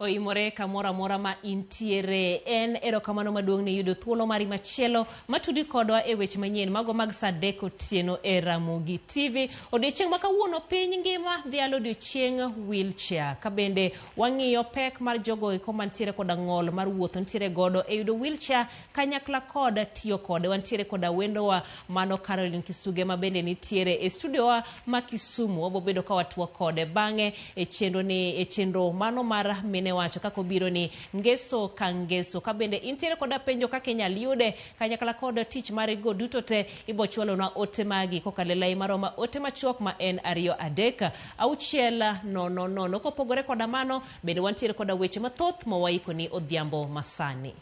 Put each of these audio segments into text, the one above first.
Oimore kamora mora ma intiere en erokamano maduong' ni yudo thuolo mari machielo matudi kodwa e weche manyien mago mag Sadeko Tieno e Ramogi TV. Odiochieng' ma kawuono piny ngima dhialo odiochieng' wheelchair. Kabende wang'iyo pek mar jogo eko mantiere koda ng'ol mar wuotho ntiere godo e yudo wheelchair kanyakla koda tiyo kode. Wantiere koda wendowa mano Caroline Kisuge ma bende nitiere e studiowa ma Kisumu. Wabobedo ka watwa kode bang'e e chenro mano mar mine wacho kako biro ni ngeso ka ngeso. Kabende intiere koda penjo kaka inyal yude kanyakla koda tich mare go duto te ibochwalo na ote magi kokale lai maroma ote machuok ma en 23600. Kopogore koda mano bende wantiere koda weche mathoth mawaiko ni odhiambo masani.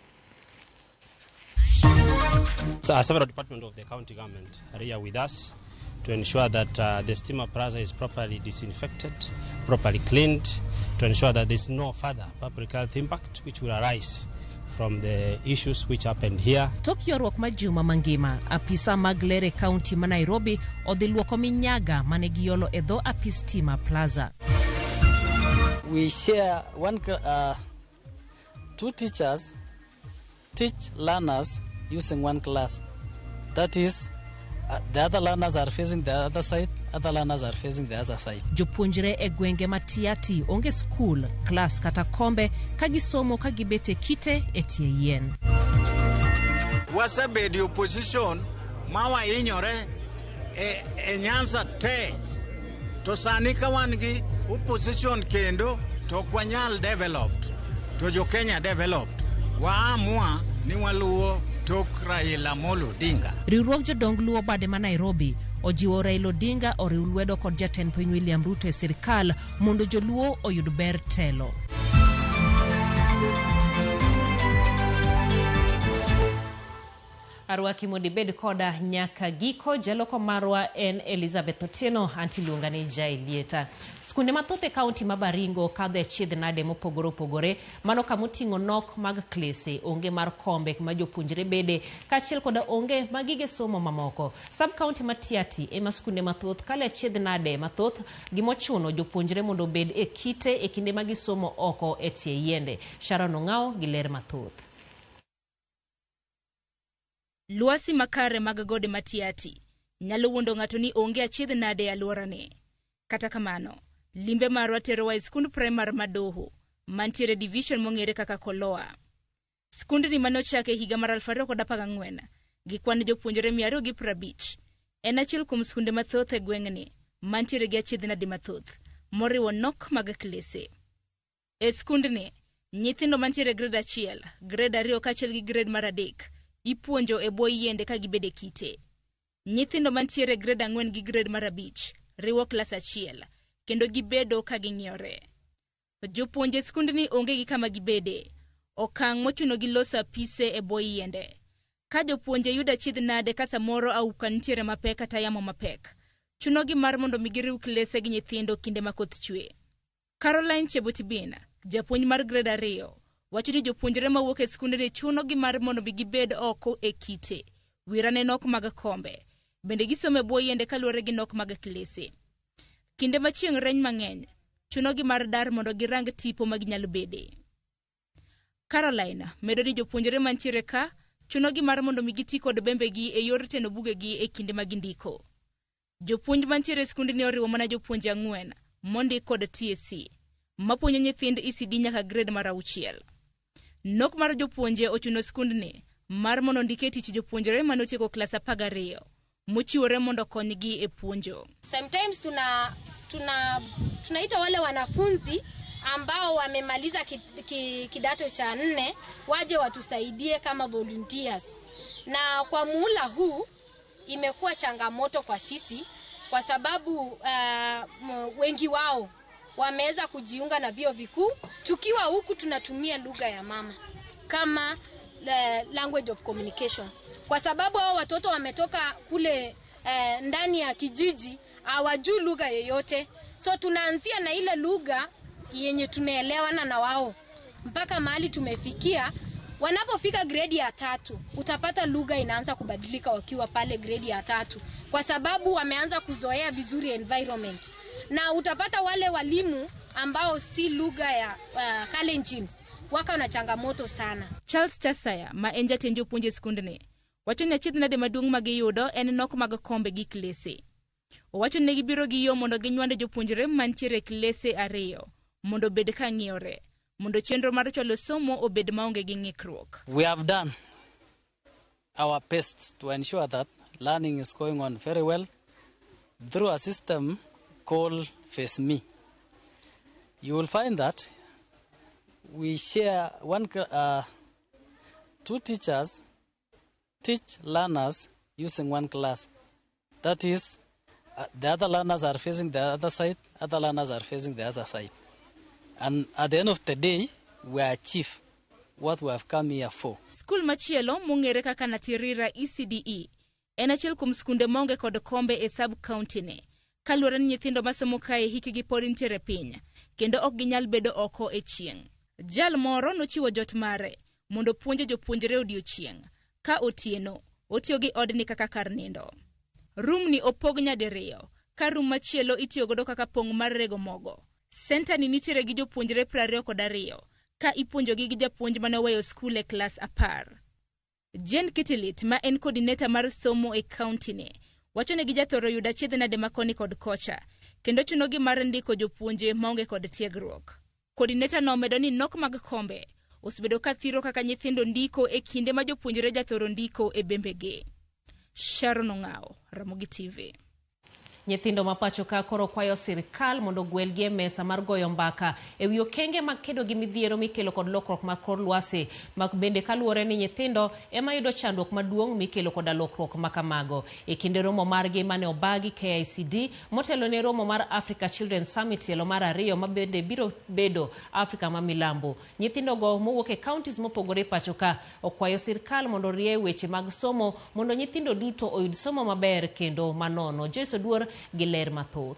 Several departments of the county government are here with us to ensure that the Stima Plaza is properly disinfected, properly cleaned, to ensure that there's no further public health impact which will arise from the issues which happened here. Tokyo ruok majuma mangima, apisa maglere county ma Nairobi odhiluoko minyaga manegiolo edho apis Stima Plaza. We share two teachers teach learners using one class. That is, the other learners are facing the other side, other learners are facing the other side. Jopunjre e gwenge matiati onge school, class kata kombe kagisomo kagibete kite etie yien. Wasebedi opposition mawa inyore e Nyanza te to sani ka wan gi opposition kendo to kwanyal developed to jo Kenya developed waamua ni waluo tok Raila Amolo Odinga. Riwruok jodong luo bade ma Nairobi ojiwo Raila Odinga oriw lwedo kod jatend piny William Ruto e sirkal mondo joluo oyud ber telo. Arwaki mondi bed koda nyaka giko. Jaloko marwa en Elizabeth Otieno, anti luonga ni Jailieta. Skunde mathoth e kaunti ma Baringo kadhe chiedh nade mopogore opogore mano kamoting'o nok mag klese, onge mar kombe ma jopuonjre bede kachiel koda onge magige somo mamoko. Sub county Matiati ema skunde mathoth kale chiedh nade mathoth gimochuno jopuonjre mondo bed e kite e kinde magisomo oko e tie yiende. Sharon Ong'ao gi ler mathoth. Luasi makare mag gode Matiati nyalo wuondo ng'ato ni onge achiedh nade e alworane. Kata kamano, limbe marwa terowa e skund primar madoho mantiere division mong'ere kaka Koloa. Skundni manochake higa mar 2014 gi kwan jopuonjre 250 en achiel kuom skunde mathoth e gweng'ni mantiere gi achiedh nade mathoth moriwo nok mag klese. E skundni, nyithindo mantiere grade 1, grade 2 kachiel gi grade mar 3 ipuonjo e bwo yiende ka gibede kite. Nyithindo mantiere grade 4 gi grade mar 5 riwo klas 1 kendo gibedo ka ging'iore. Jopuonje skundni onge gi kama gibede, okang' mochuno gi loso apise e bwo yiende. Ka jopuonje yuda achiedh nade ka samoro auka nitiere mapek kata yamo mapek, chuno gi mar mondo migiriw klese gi nyithindo kinde makoth chwe. Caroline Chebutibina, japuonj mar grade 2, wacho ni jopuonjre mawuok e skundni chuno gi mar mondo gibed oko e kite, wirane nok mag kombe, bende gisomo e bwo yiende kaluwore gi nok mag klese. Kinde ma chieng' reny mang'eny, chuno gi mar dar mondo girang tipo ma ginyalo bede. Caroline medo ni jopuonjre mantiere ka chuno gi mar mondo giti kod bembegi e yor teno bugegi e kinde ma gindiko. Jopuonj mantiere e skundni oriwo mana jopuonje 4 mondik kod TSC mapuonjo nyithind ECD nyaka grade mar 6. Nok mar jopuonje ochuno skundni mar mondo ndike tich jopuonjre manotieko klas 12 mochiwore mondo konygi e puonjo. Sometimes tunaita wale wanafunzi ambao wamemaliza kidato cha 4 waje watusaidie kama volunteers. Na kwa muhula huu imekuwa changamoto kwa sisi kwa sababu wengi wao wameweza kujiunga na vyuo vikuu. Tukiwa huku tunatumia lugha ya mama kama language of communication. Kwa sababu hao watoto wametoka kule ndani ya kijiji hawajui lugha yoyote. So tunaanzia na ile lugha yenye tunaelewana na wao. Mpaka mahali tumefikia, wanapofika grade ya 3, utapata lugha inaanza kubadilika wakiwa pale grade ya 3. Kwa sababu wameanza kuzoea vizuri environment. Na utapata wale walimu ambao si lugha ya Kalenjin waka na changamoto sana. Charles Chasaya ma en jatend jopuonje skundni wacho ni achiedh nade maduong' ma giyudo en nok mag kombe gi klese. Owacho ni gibiro gi yo mondo ginywande jopuonjre mantiere klese 2 mondo obed ka ng'iyore mondo chenro mar chwalo somo obed maonge gi ng'ikruok. We have done our best to ensure that learning is going on very well through a system called FaceMe. You will find that we share two teachers teach learners using one class. That is, the other learners are facing the other side, other learners are facing the other side. And at the end of the day, we achieve what we have come here for. Skul machielo mong'ere kaka Natirira ECDE en achiel kuom skunde maonge kod kombe e sub-county ne. Kaluwore ni nyithindo masomo kae hikgi pod nitiere piny, kendo ok ginyal bedo oko e chieng'. Jal moro nochiwo jot mare mondo puonje jopuonjre odiochieng'. Ka otieno, otiyo gi odni kaka kar nindo. Room ni opog nyadiriyo, ka room machielo itiyo godo kaka pong' mar rego mogo. Center ni nitiere gi jopuonjre 22, ka ipuonjogi gi japuonj mane weyo skul e klas 10. Jen Kitilit ma en coordinator mar somo e county ne, wacho ne gi jathoro yuda achiedh nade makoni kod kocha, kendo chuno gi mar ndiko jopuonje maonge kod tiegruok. Coordinator no medo ni nok mag kombe osebedo ka thiro kaka nyithindo ndiko e kinde ma jopuonjre jathoro ndiko e bembege. Sharon Ong'ao, Ramogi TV. Nyithindo mapacho ka koro kwayo sirkal mondo gwelgi e mesa mar goyo mbaka e wi okenge mag kedo gi midhiero mikelo kod lokruok mag kor lwasi, mag bende kaluwore ni nyithindo ema yudo chandruok maduong' mikelo kod lokruok makamago. E kinde romo margi mane obagi KICD motelo ne romo mar Africa Children Summit tielo mar 2 ma bende biro bedo Afrika ma milambo, nyithindo go mowuok e counties mopogore pacho ka okwayo sirkal mondo rie weche mag somo mondo nyithindo duto oyud somo maber kendo manono. Joyce Oduor Giler mathoth.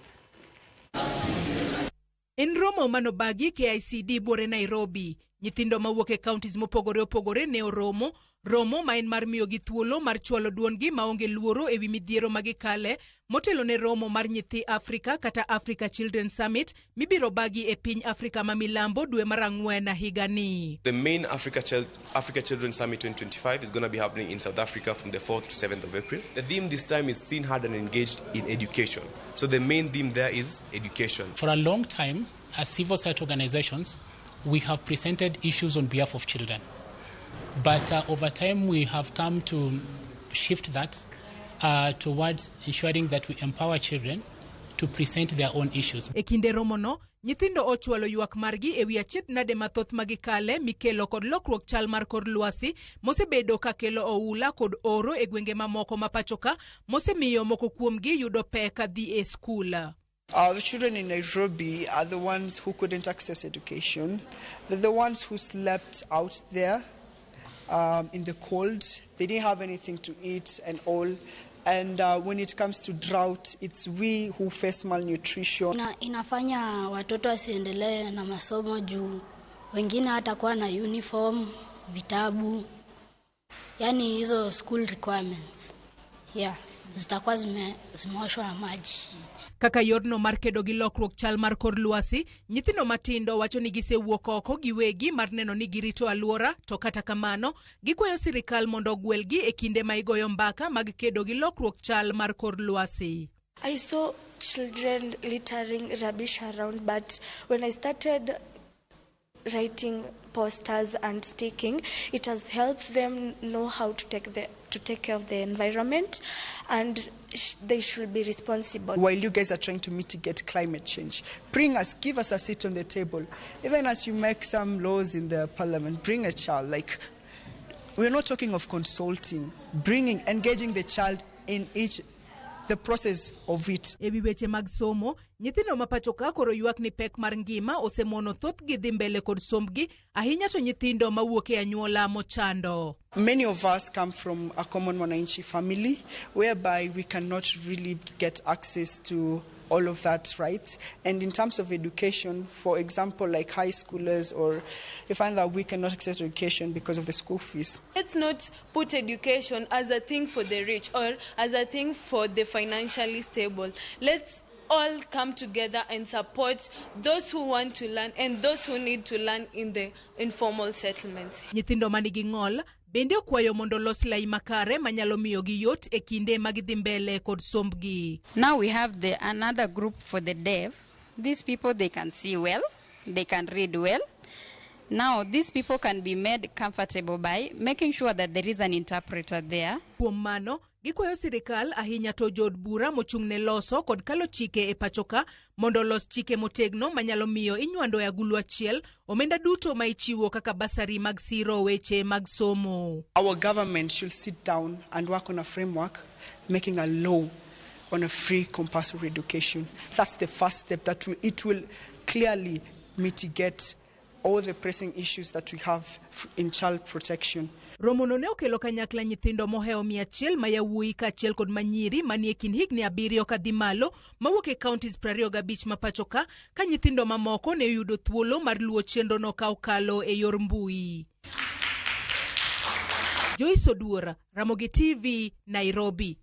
En romo manobagi KICD bore Nairobi. Nyithindo mawuok e counties mopogore opogore ne oromo ma en mar miyo gi thuolo mar chwalo duongi maonge luoro ewi midhiero magikale, motelo ne romo mar nyithi Afrika kata Africa Children Summit mibiro bagi e piny Afrika ma milambo dwe mar 4 higani. The main Africa Children Summit 2025 is going to be happening in South Africa from the 4th to 7th of April. The theme this time is seen, heard and engaged in education. So the main theme there is education. For a long time, as civil society organizations, we have presented issues on behalf of children. But over time, we have come to shift that towards ensuring that we empower children to present their own issues. E kinde romono, nyithindo ochwalo ywak margi ewi achiedh nade mathoth magikale mikelo kod lokruok chal mar kor lwasi mosebedo ka kelo oula kod oro e gwenge mamoko mapachoka mosemiyo moko kuomgi yudo pek kadhi e skul. The children in Nairobi are the ones who couldn't access education. They're the ones who slept out there in the cold. They didn't have anything to eat and all. And when it comes to drought, it's we who face malnutrition. Inafanya watoto wasiendelee na masomo juu wengine hatakuwa na uniform, vitabu. Yani hizo school requirements. Yeah, zitakuwa zimeoshwa na maji. Kaka yorno mar kedo gi lokruok chal mar kor lwasi, nyithindo matindo wacho ni gisewuok oko giwegi mar neno ni girito aluora, to kata kamano gikwayo sirikal mondo gwelgi e kinde ma igoyo mbaka mag kedo gi lokruok chal mar kor lwasi. I saw children littering rubbish around, but when I started writing posters and sticking, it has helped them know how to take care of the environment, and they should be responsible. While you guys are trying to mitigate climate change, give us a seat on the table. Even as you make some laws in the parliament, bring a child. Like, we're not talking of consulting, engaging the child in the process of it. Ewi weche mag somo, nyithindo mapachoka koro ywak ni pek mar ngima osemono thoth gi dhi mbele kod sombgi, ahinya to nyithindo mawuok e anyuola mochando. Many of us come from a common Mwananchi family, whereby we cannot really get access to all of that, right? And in terms of education, for example, like high schoolers, or you find that we cannot access education because of the school fees. Let's not put education as a thing for the rich or as a thing for the financially stable. Let's all come together and support those who want to learn and those who need to learn in the informal settlements. Nyithindo manigi ng'ol bende okwayo mondo los lai makare manyalo miyo gi yot e kinde magidhi mbele kod sombgi. Now we have another group for the deaf. These people, they can see well, they can read well. Now, these people can be made comfortable by making sure that there is an interpreter there. Kuom mano, gikwayo sirikal ahinya to jod bura mochung'ne loso kod kalo chike e pachoka mondo los chike motegno manyalo miyo inywando e agulu achiel omenda duto ma ichiwo kaka basari mag siro weche mag somo. Our government should sit down and work on a framework making a law on a free compulsory education. That's the first step. It will clearly mitigate all the pressing issues that we have in child protection. Romono ne okelo kanyakla nyithindo moheo 100 ma yawuoyi kaachiel kod manyiri manie kind higni 7 kadhi malo mawuok e counties 25 ma pachoka ka nyithindo mamoko ne yudo thuolo mar luwo chenro no ka okalo e yor mbui. Joyce Oduora, Ramogi TV, Nairobi.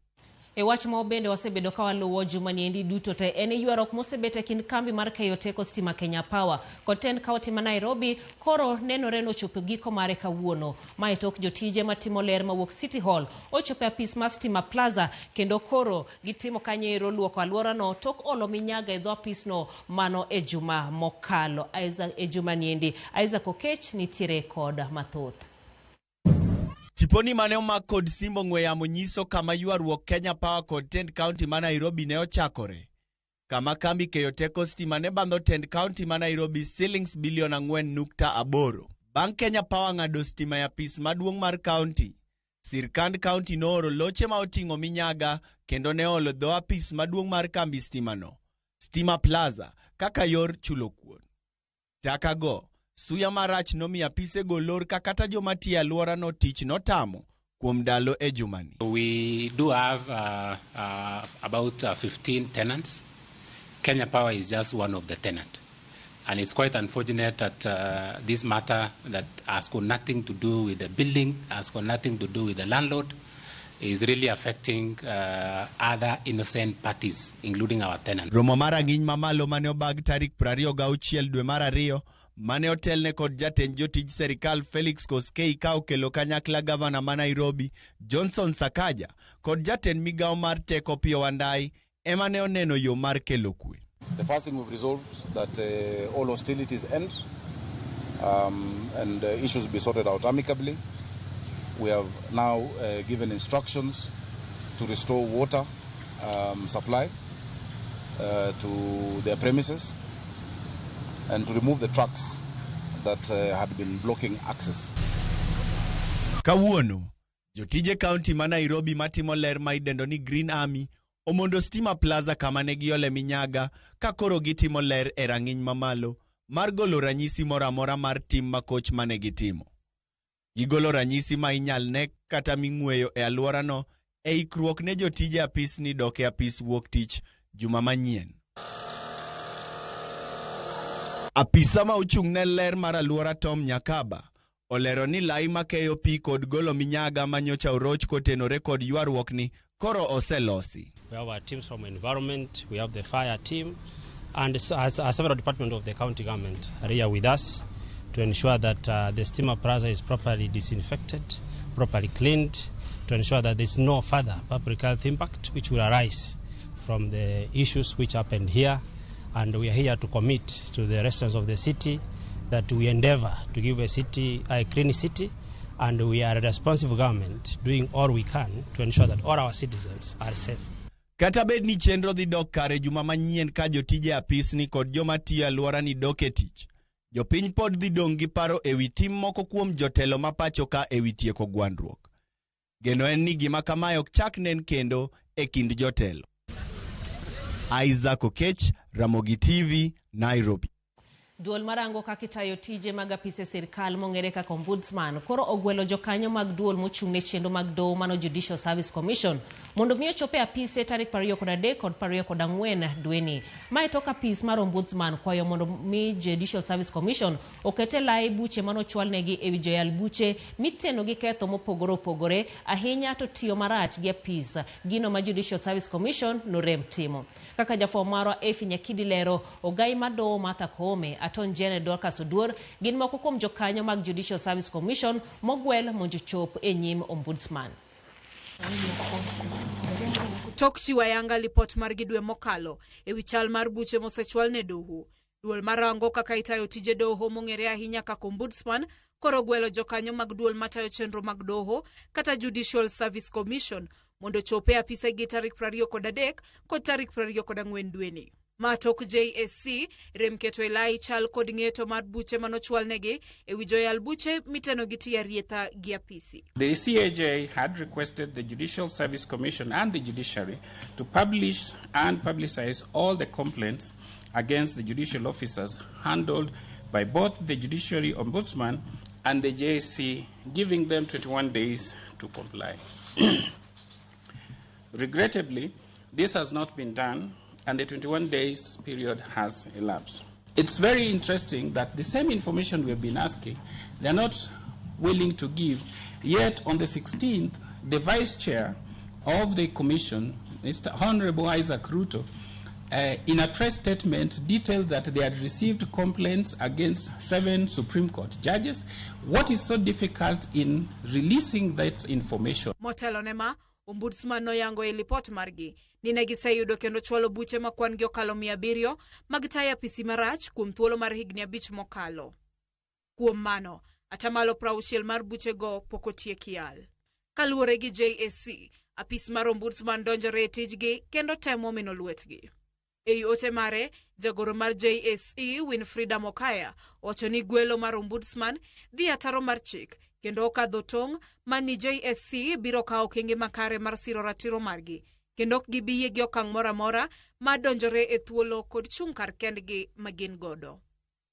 E wach ma bende wasebedo ka waluwo juma niendi duto te en ywarruok mosebet kind kambi mar keyo teko stima Kenya Power kod ten kaunti ma Nairobi koro nenore nochopo giko mare kawuono. Mae tok jotije matimo ler mawuok City Hall ochopo apis mar Stima Plaza kendo koro gitimo kanyero luoko alwora no tok olo minyaga e dho apis no mano e juma mokalo. E juma niendi Isaac Okech nitiere kod mathoth. Tiponi mane omak kod simbo ng'we yamo nyiso kama ywarruok Kenya Power kod Tend County ma Nairobi ne ochakore. Kama kambi keyo teko stima ne bandho Tend County ma Nairobi shillings bilion 4.8. Bang' Kenya Power ng'ado stima ya apis maduong' mar county, sirkand county nooro loche ma oting'o minyaga kendo ne olo dho apis maduong' mar kambi stima no, Stima Plaza, kaka yor chulo kuon. Takago suya marach nomi apise golor kakata joma tiyo alwora no tich notamo kuom dalo e jumani. We do have about 15 tenants. Kenya Power is just one of the tenants. And it's quite unfortunate that this matter that has got nothing to do with the building, has got nothing to do with the landlord, is really affecting other innocent parties, including our tenants. Romo mara ng'iny mamalo mane obag tarik 26 dwe mar 2 mane otelne kod jatend jotij serikal Felix Koskei ka okelo kanyakla gavana ma Nairobi Johnson Sakaja kod jatend migao mar teko Pio Wandai ema ne oneno yo mar kelo kwe. The first thing we've resolved that all hostilities end and issues be sorted out amicably. We have now given instructions to restore water supply to their premises and to remove the trucks that had been blocking access. Kawuono, jotije county ma Nairobi matimo ler ma idendo ni Green Army omondo Stima Plaza kama ne giole minyaga ka koro gitimo ler e rang'iny mamalo mar golo ranyisi moramora mar tim makoch mane gitimo. Gigolo ranyisi ma inyal ne kata ming'weyo e alwora no e ikruok ne jotije apis ni doke apis wuok tich juma manyien. Apisa ma ochung'ne ler mar alwora Tom Nyakaba olero ni lai makeyo pi kod golo minyaga manyocha oroch kotenore kod ywarruok ni koro oselosi. We have our teams from environment, we have the fire team, and several departments of the county government are here with us to ensure that the Stima Plaza is properly disinfected, properly cleaned, to ensure that there's no further public health impact which will arise from the issues which happened here. And we are here to commit to the residents of the city that we endeavor to give a clean city, and we are a responsive government doing all we can to ensure that all our citizens are safe. Kata bed ni chenro dhi dok kare juma manyien ka jotije apis ni kod joma tiyo alwora ni dok e tich, jopiny pod dhi dong' gi paro ewi tim moko kuom jotelo ma pacho ka ewi tieko gwandruok. Geno en ni gima kamae ok chak nen kendo e kind jotelo. Isaac Okech, Ramogi TV, Nairobi. Duol marango kakitayo tije mag apise sirkal mong'ere kaka ombudsman koro ogwelo jokanyo mag duol mochung'ne chenro mag doho mano Judicial Service Commission mondo miyo chope apise tarik 23 kod 24 dweni. Mae tok apis mar ombudsman kwayo mondo mi Judicial Service Commission okete lai buche mano chwalnegi ewi joyal buche miteno gi ketho mopogore opogore ahinya to tiyo marach gi apis gino ma Judicial Service Commission norem timo. Kaka jafwambo marwa Efi Nyakidi lero, ogai madoho Martha Koome aton Janet Dorcas Oduor gin moko kuom jokanyo mag Judicial Service Commission mogwel monjo chop e nyim ombudsman. Tok chiwa yanga lipot mar gidwe mokalo ewi chal mar buche mosechwal ne doho. Duol marango kaka itayo tije doho mong'ere ahinya kaka ombudsman koro gwelo jokanyo mag duol matayo chenro mag doho kata Judicial Service Commission mondo chope apise gi tarik 23 kod tarik 24 dweni. Matok JSC rem keto elai chal kod ng'eto mar buche manochwalnegi ewi joyal buche miteno gi tiya rieta gi apisi. The CAJ had requested the Judicial Service Commission and the judiciary to publish and publicize all the complaints against the judicial officers handled by both the Judiciary Ombudsman and the JSC, giving them 21 days to comply. Regrettably, this has not been done, and the 21 days period has elapsed. It's very interesting that the same information we've been asking, they're not willing to give. Yet on the 16th, the Vice Chair of the Commission, Mr. Honorable Isaac Ruto, in a press statement detailed that they had received complaints against 7 Supreme Court judges. What is so difficult in releasing that information? Motelo nema, ombudsman no yango e lipot margi. Nine giseyudo kendo chwalo buche makwan gi okalo 700 magitaya apisi marach kuom thuolo mar higni 5 mokalo. Kuom mano, atamalo 60 mar buche go pokotieki yal. Kaluwore gi JSC, apis mar ombudsman donjore e tijgi kendo temo mino lwetgi. Ei ote mare, jagoro mar JSE Winfrida Mokaya wacho ni gwelo mar ombudsman dhi ataro mar chik kendo okadho tong' mani JSC biro kawo okenge makare mar siro ratiro margi kendo ok gibiyie gi okang' moro amora ma donjore e thuolo kod chung' kar kendgi magin godo.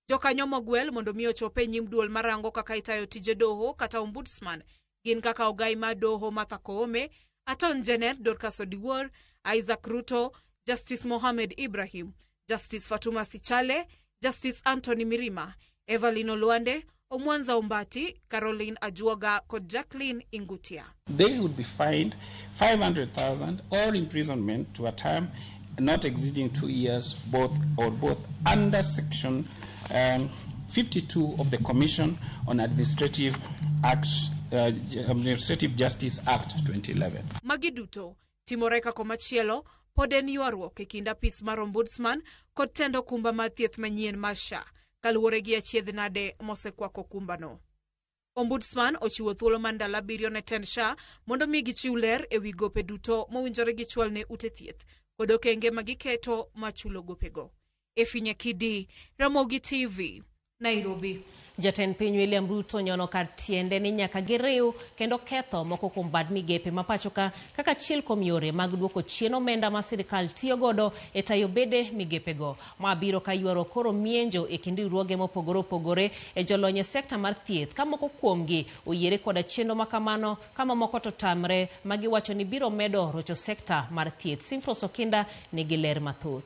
Jokanyo mogwel mondo miyo chope nyim duol marango kaka itayo tije doho kata ombudsman gin kaka ogai ma doho Martha Koome, aton Janet Dorcas Oduor, Isaac Ruto, Justice Mohamed Ibrahim, Justice Fatuma Sichale, Justice Anthony Mirima, Evelyn Olwande, Omwanza Umbati, Caroline Ajuoga kod Jacqueline Ingutia. They would be fined 500,000 or imprisonment to a term not exceeding 2 years, both under Section 52 of the Commission on Administrative Justice Act 2011. Magiduto, timoreka komachielo, poden yuaruok e kind apis mar ombudsman kod tendo kumba mar thieth manyien mar SHA kaluwore gi achiedh nade mosekwako kumbano. Ombudsman ochiwo thuolo mar ndalo 7 ne tend SHA mondo mi gichiw ler ewi gope duto mowinjore gichwal ne ute thieth kod okenge magiketo machulo gopego. Efi Nyakidi, Ramogi TV, Nairobi. Jatend piny William Ruto nyono kar tiende ni nyaka giriw kendo ketho moko kuom bad migepe mapachoka kaka achiel kuom yore mag duoko chien omenda ma sirkal tiyo godo e tayo bede migepego. Ma biro ka ywaro koro mienjo e kind riwruoge mopogore opogore e jolony e sekta mar thieth ka moko kuomgi oyiere koda chenro makamano kama moko to tamre magiwacho ni biro medo rocho sekta mar thieth. Simfros Okinda nigi ler mathoth.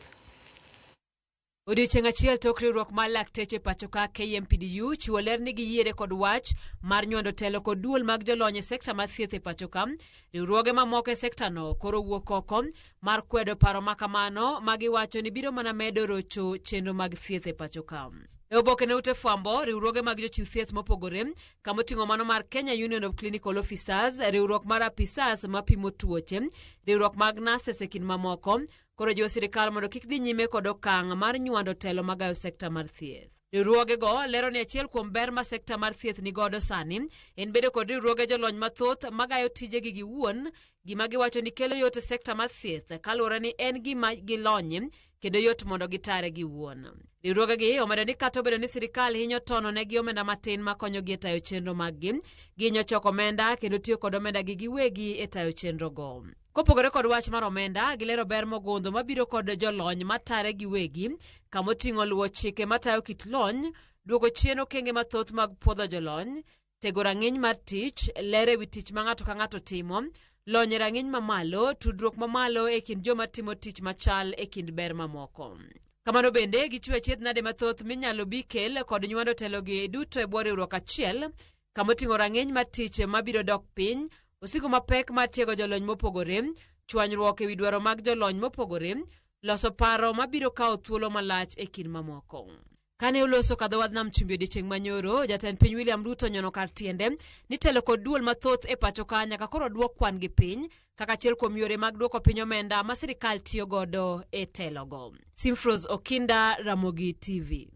Odiochieng' achiel tok riwruok mar lakteche pachoka KMPDU chiwo ler ni giyiere kod wach mar nyondo telo kod duol mag jolony e sekta mar thieth e pachoka. Riwruoge mamoko e sekta no koro wuok oko mar kwedo paro makamano magiwacho ni biro mana medo rocho chenro mag thieth e pachoka. E oboke ne ute fwambo, riwruoge mag jochiw thieth mopogore kama oting'o mano mar Kenya Union of Clinical Officers, riwruok mar apisas mapimo tuoche, riwruok mag nurses e kind mamoko koro jiwo sirkal mondo kik dhi nyime kod okang' mar nywando telo magayo sekta mar thieth. Riwruoge go lero ni achiel kuom ber ma sekta mar thieth ni godo sani en bedo kod riwruoge jolony mathoth magayo tijegi giwuon, gima giwacho ni kelo yot e sekta mar thieth kaluwore ni en gima gilonye kendo yot mondo gitare giwuon. Riwruogegi omedo ni kata obedo ni sirikal hinyo tono negi omenda matin makonyogi e tayo chenro maggi, ginyo choko omenda kendo tiyo kod omenda gi giwegi e tayo chenrogo. Kopogore kod wach mar omenda, gilero ber mogundho mabiro kod jolony matare giwegi, kamoting'o luwo chike matayo kit lony, duogo chien okenge mathoth mag puodho jolony, tego rang'iny mar tich, lere wi tich ma ng'ato ka ng'ato timo, lony rang'iny mamalo, tudruok mamalo e kind joma timo tich machal e kind ber mamoko. Kamano bende, gichiwo achiedh nade mathoth minyalo bi kel kod nywando telogi duto e bwo riwruok achiel, kamoting'o rang'iny mar tich mabiro dok piny, osigo mapek mar tiego jolony mopogore, chwanyruok e wi dwaro mag jolony mopogore, loso paro mabiro kawo thuolo malach e kind mamoko. Kane oloso kadho wadh nam chumbi odiechieng' manyoro, jatend piny William Ruto nyono kar tiende ni telo kod duol mathoth e pacho ka nyaka koro duok kwan gi piny kaka achiel kuom yore mag duoko piny omenda ma sirikal tiyo godo e telogo. Simfros Okinda, Ramogi TV.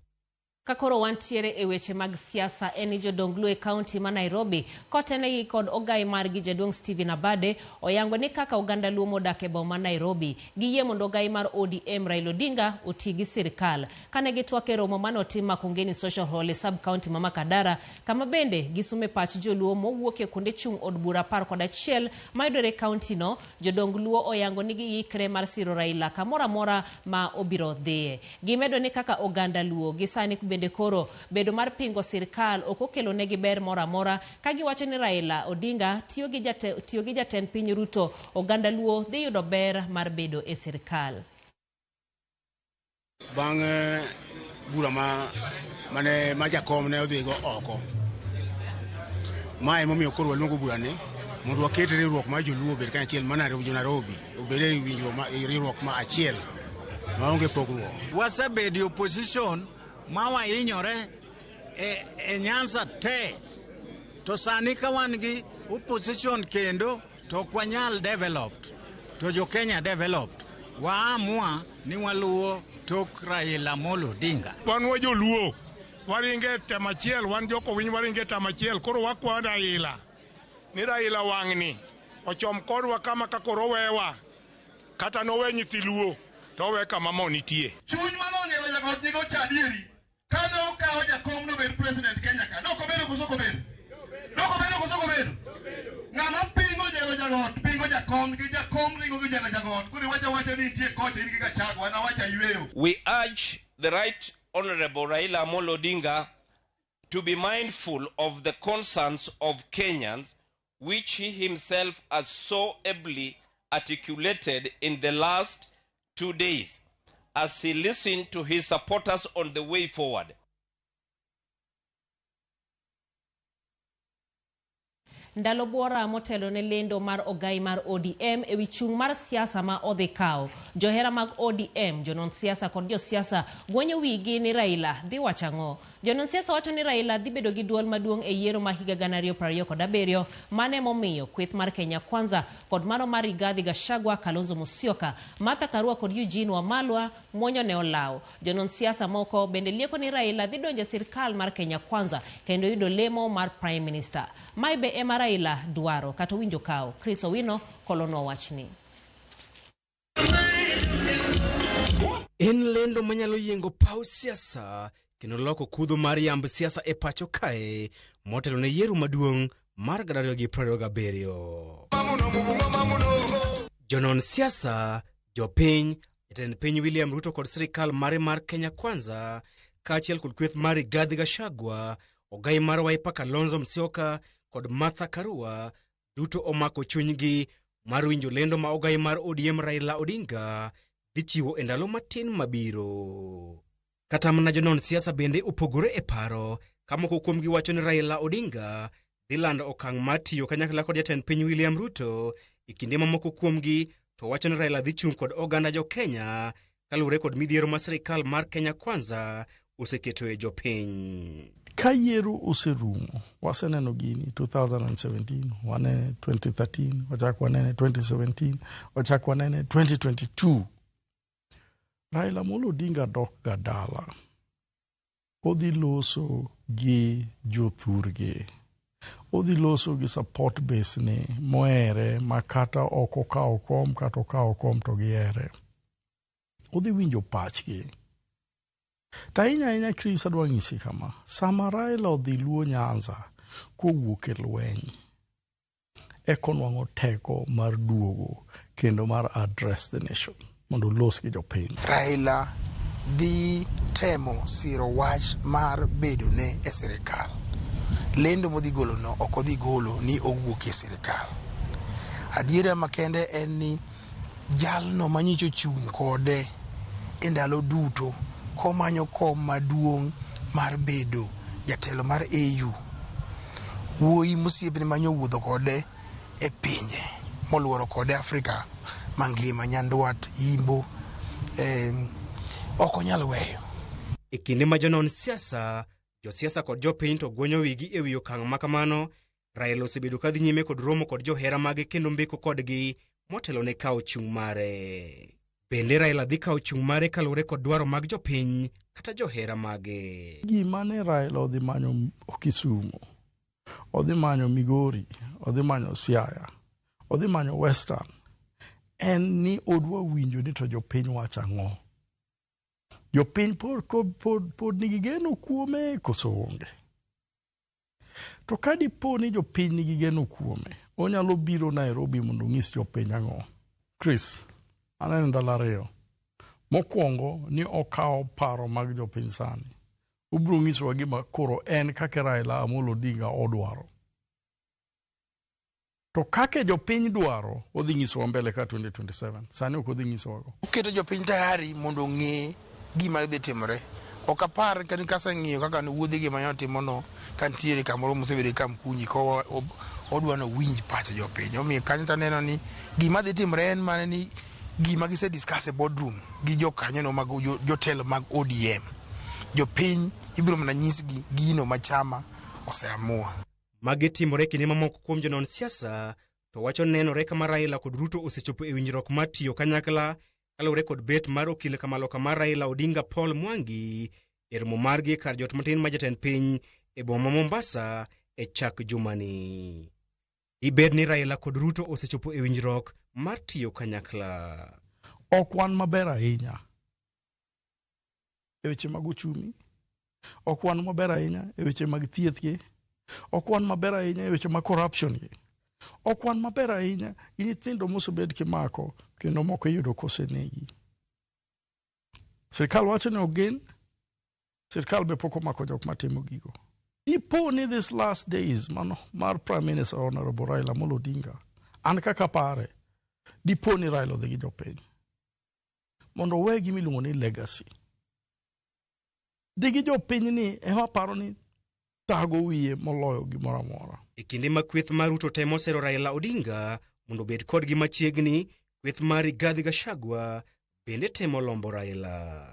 Kakoro wantiere e weche mag siasa eni jodong Luo e kaunti ma Nairobi kotenegi kod ogai margi jaduong' Stephen Abade oyango ni kaka oganda Luo modak e boma Nairobi giyie mondo ogai mar ODM Raila Odinga oti gi sirikal kane gitwak e romo mane otim Makongeni Social Hall e sub county ma Makadara kama bende gisume pach joluo mowuok e kuonde chung' od bura 11 mayudore e kaunti no. Jodong Luo oyango ni giikre mar siro Raila kamora mora ma obiro dhiye. Gimedo ni kaka oganda Luo gisani bende koro bedo mar pingo sirikal okokelo negi ber mora mora ka giwacho ni Raila Odinga tiyo gi jatend piny Ruto oganda Luo dhi yudo ber mar bedo e sirikal. Bang bura ma jakom ne odhigo oko. Mae momiyo koro waluongo bura ni mondo waket riwruok mar joluo bed kanyachiel ma Nairobi obed e winjruok ma riwruok ma achiel maonge pogruok. Wasebedi opposition ma wahinyore e Nyanza te to sani ka wan gi opposition kendo to kwanyal developed to jo Kenya developed waamua ni waluo tok Raila Amolo Odinga. Wan wa joluo waringe tamachiel, wan joko winy waringe tamachiel, koro wakwa Raila ni Raila wang'ni ochom kodwa kama kakoro wewa kata nowe nyithi Luo to we kama monitie. Chuny manong'eyo jagod nigo chadieri kane okawo jakom no bed president Kenya ka doko bedo kosoko bedo ng'ama pingo jelo jagod pingo jakom gi jakom ringo gi jelo jagod kuri wacha ni tie kote ni ga chagwa na wacha yweyo. We urge the Right Honorable Raila Amolo Odinga to be mindful of the concerns of Kenyans, which he himself has so ably articulated in the last 2 days as he listened to his supporters on the way forward. Ndalo buora motelo ne lendo mar ogai mar ODM e wi chung' mar siasa ma odhi kawo. Johera mag ODM, jonon siasa kod jo siasa gwenyo wigi ni Raila dhi wachang'o. Jonon siasa wacho ni Raila dhi bedo gi duol maduong' e yiero ma higa 2027 mane momiyo kweth mar Kenya Kwanza kod mano mar Rigathi Gachagua, Kalonzo Musyoka, Martha Karua kod Eugene Wamalwa mwonyo ne olaw. Jonon siasa moko bende lieko ni Raila dhi donjo sirikal mar Kenya Kwanza kendo yudo lemo mar Prime Minister. Maibe ema Raila dwaro kata winjo kawo. Chris Owino kolono wachni. En lendo manyalo yengo paw siasa kendo loko kudho mar yamb siasa e pacho kae motelo ne yiero maduong' mar 2027. Jonon siasa, jopiny, jatend piny William Ruto kod sirikal mare mar Kenya Kwanza kaachiel kod kweth mar Rigathi Gachagua, ogai mar Wiper Kalonzo Musyoka kod Martha Karua duto omako chunygi mar winjo lendo ma ogai mar ODM Raila Odinga dhi chiwo e ndalo matin mabiro. Kata mana jonon siasa bende opogore e paro ka moko kuomgi wacho ni Raila Odinga dhi lando okang' mar tiyo kanyakla kod jatend piny William Ruto, e kinde mamoko kuomgi to wacho ni Raila dhi chung' kod oganda jo Kenya kaluwore kod midhiero ma sirikal mar Kenya Kwanza oseketo e jopiny. Ka yiero oserumo, waseneno gini 2017, wane 2013, wachak wanene 2017, wachak wanene 2022. Raila Amolo Odinga dok ga dala. Odhi loso gi jothurgi. Odhi loso gi support base ni mohere makata oko kao kom kata okao kom to gihere. odhi winjo pachgi. Ahinya Chris adwa ng'isi kama, sama Raila odhi luwo Nyanza kowuok e lweny, ekonwang'o teko mar duogo kendo mar address the nation mondo los gi jopiny. Raila dhi temo siro wach mar bedone e sirikal. Lendo modhi golo no ok odhi golo ni owuok e sirikal. Adiera makende en ni jalno manyicho chung' kode e ndalo duto komanyo kom maduong' mar bedo jatelo mar AU. Wuoyi mosiepne manyo wuotho kode e pinje moluoro kode Afrika mangima, nyandwat, yimbo, ok onyal weyo. E kinde ma jonon siasa, josiasa kod jopiny to gwenyo wigi e wi okang' makamano, Raila osebedo kadhi nyime kod romo kod johera mage kendo mbeko kodgi motelo ne kawo chung' mare. Bende Raila dhi kawo chung' mare kaluwore kod dwaro mag jopiny kata johera mage. Gima ne Raila odhi manyo Kisumu, odhi manyo Migori, odhi manyo Siaya, odhi manyo Western, en ni odwa winjo ni to jopiny wacho ang'o. Jopiny pod nigi geno kuome koso onge. To ka dipo ni jopiny nigi geno kuome, onyalo biro Nairobi mondo ng'is jopiny ang'o. Chris, aneno ndalo ariyo. Mokwongo ni okawo paro mag jopiny sani. Ubiro ng'isowa gima koro en kaka Raila Amolo Odinga odwaro. To kake jopiny dwaro, odhi ng'isowa mbele ka 2027. Sani ok odhi ng'isowa go. Oketo jopiny tayari mondo ng'e gima dhi timore. Ok apar ka kaseng'iyo kaka wuodhi gima notimono kantiere kamoro mosebedo ka Mkunyi ko odwa no winj pach jopiny. Omiyo kanyo taneno ni gima dhi timore en mana ni gima gise discuss e boardroom gi jokanyo no mag jotelo mag ODM. Jopiny ibiro mana nyisgi gino machama oseamua. Magi timore kinde mamoko kuom jonon siasa to wacho nenore kama Raila kod Ruto osechopo e winjruok mar tiyo kanyakla kaluwore kod bet mar okil kamaloka mar Raila Odinga Paul Mwangi e romo margi kar jot matin ma jatend piny e boma Mombasa e chak jumani. Ibed ni Raila kod Ruto osechopo e winjruok mar tiyo kanyakla. Ok wan maber ahinya e weche mag uchumi, ok wan maber ahinya e weche mag thieth gi, ok wan maber ahinya e weche mag corruption gi, ok wan maber ahinya gi nyithindo mosebed kimako kendo moko yudo kosenegi. Sirkal wacho ni ogen, sirkal be pok omako jok matimo gigo. Dipo ni this last days mano mar Prime Minister Honorable Raila Amolo Odinga, an kaka pare, dipo ni Raila odhi gi jopiny mondo we gima iluongo ni legacy. Digi jopiny ni ema paro ni tago wiye moloyo gimoro amora. E kinde ma kweth mar Ruto temo sero Raila Odinga mondo bed kodgi machiegni, kweth mar Rigathi Gachagua bende temo lombo Raila.